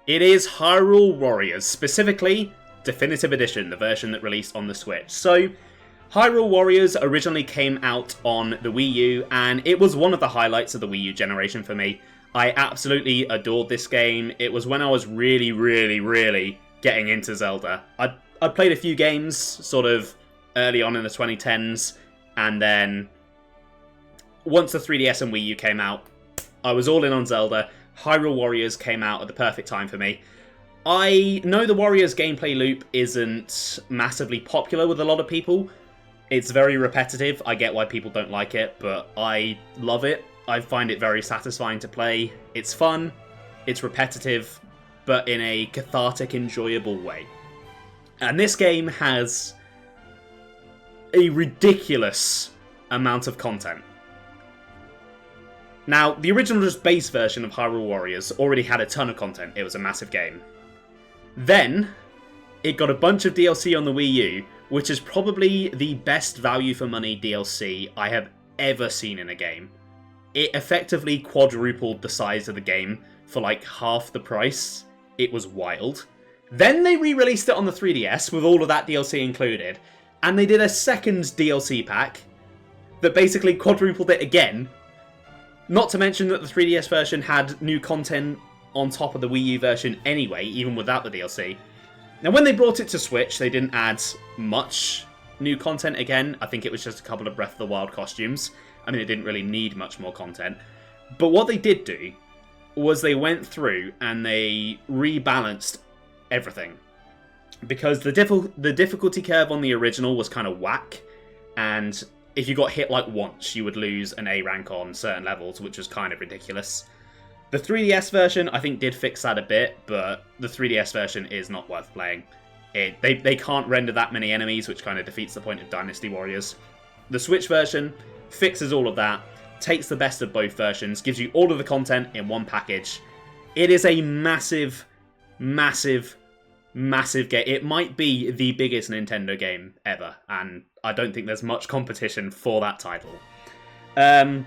It is Hyrule Warriors, specifically Definitive Edition, the version that released on the Switch. So, Hyrule Warriors originally came out on the Wii U, and it was one of the highlights of the Wii U generation for me. I absolutely adored this game. It was when I was really getting into Zelda. I played a few games sort of early on in the 2010s, and then once the 3DS and Wii U came out, I was all in on Zelda. Hyrule Warriors came out at the perfect time for me. I know the Warriors gameplay loop isn't massively popular with a lot of people. It's very repetitive. I get why people don't like it, but I love it. I find it very satisfying to play. It's fun, it's repetitive, but in a cathartic, enjoyable way. And this game has a ridiculous amount of content. Now, the original just base version of Hyrule Warriors already had a ton of content. It was a massive game. Then, it got a bunch of DLC on the Wii U, which is probably the best value for money DLC I have ever seen in a game. It effectively quadrupled the size of the game for like half the price. It was wild. Then they re-released it on the 3DS with all of that DLC included, and they did a second DLC pack that basically quadrupled it again. Not to mention that the 3DS version had new content on top of the Wii U version anyway, even without the DLC. Now, when they brought it to Switch, they didn't add much new content again. I think it was just a couple of Breath of the Wild costumes. I mean, it didn't really need much more content. But what they did do was they went through and they rebalanced everything. Because the difficulty curve on the original was kind of whack, and if you got hit like once, you would lose an A rank on certain levels, which was kind of ridiculous. The 3DS version, I think, did fix that a bit, but the 3DS version is not worth playing. They can't render that many enemies, which kind of defeats the point of Dynasty Warriors. The Switch version fixes all of that, takes the best of both versions, gives you all of the content in one package. It is a massive game. It might be the biggest Nintendo game ever, and I don't think there's much competition for that title. And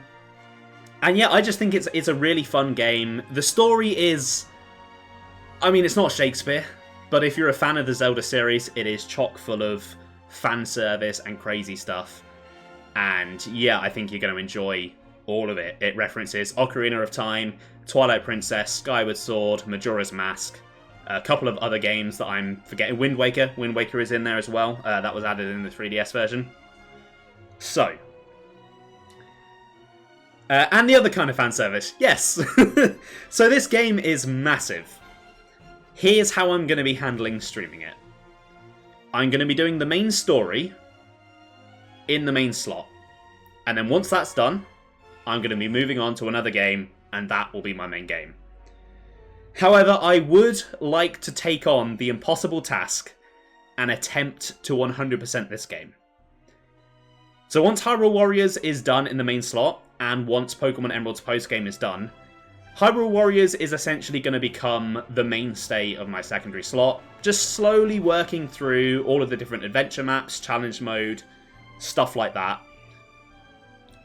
yeah, I just think it's a really fun game. The story is, I mean, it's not Shakespeare, but if you're a fan of the Zelda series, it is chock full of fan service and crazy stuff. And yeah, I think you're going to enjoy all of it. It references Ocarina of Time, Twilight Princess, Skyward Sword, Majora's Mask, a couple of other games that I'm forgetting. Wind Waker is in there as well. That was added in the 3DS version. So, and the other kind of fan service, yes. So this game is massive. Here's how I'm going to be handling streaming it. I'm going to be doing the main story in the main slot. And then once that's done, I'm going to be moving on to another game, and that will be my main game. However, I would like to take on the impossible task and attempt to 100% this game. So once Hyrule Warriors is done in the main slot, and once Pokemon Emerald's post-game is done, Hyrule Warriors is essentially going to become the mainstay of my secondary slot, just slowly working through all of the different adventure maps, challenge mode, stuff like that.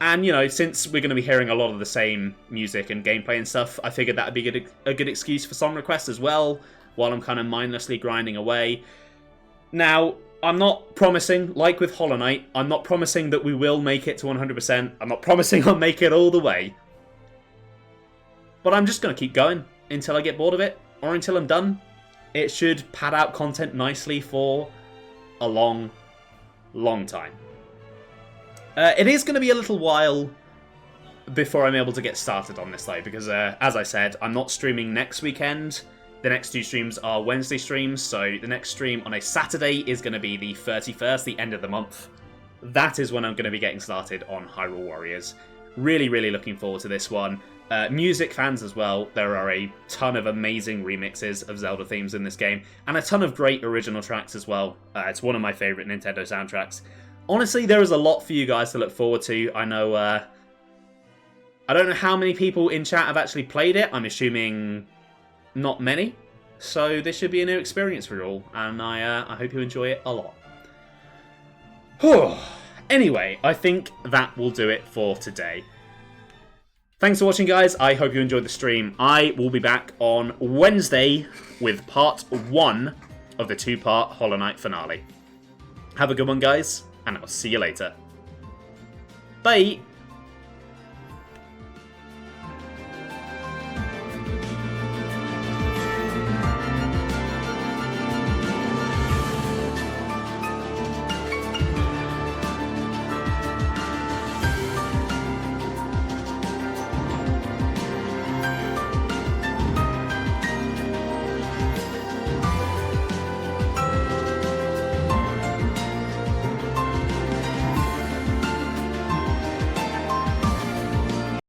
And, you know, since we're going to be hearing a lot of the same music and gameplay and stuff, I figured that would be a good excuse for song requests as well, while I'm kind of mindlessly grinding away. Now, I'm not promising, like with Hollow Knight, I'm not promising that we will make it to 100%. I'm not promising I'll make it all the way. But I'm just going to keep going until I get bored of it, or until I'm done. It should pad out content nicely for a long, long time. It is going to be a little while before I'm able to get started on this, though, because, as I said, I'm not streaming next weekend. The next two streams are Wednesday streams, so the next stream on a Saturday is going to be the 31st, the end of the month. That is when I'm going to be getting started on Hyrule Warriors. Really, really looking forward to this one. Music fans as well, there are a ton of amazing remixes of Zelda themes in this game, and a ton of great original tracks as well. It's one of my favourite Nintendo soundtracks. Honestly, there is a lot for you guys to look forward to. I know, I don't know how many people in chat have actually played it. I'm assuming not many. So this should be a new experience for you all, and I hope you enjoy it a lot. Anyway, I think that will do it for today. Thanks for watching, guys. I hope you enjoyed the stream. I will be back on Wednesday with part 1 of the 2-part Hollow Knight finale. Have a good one, guys, and I'll see you later. Bye!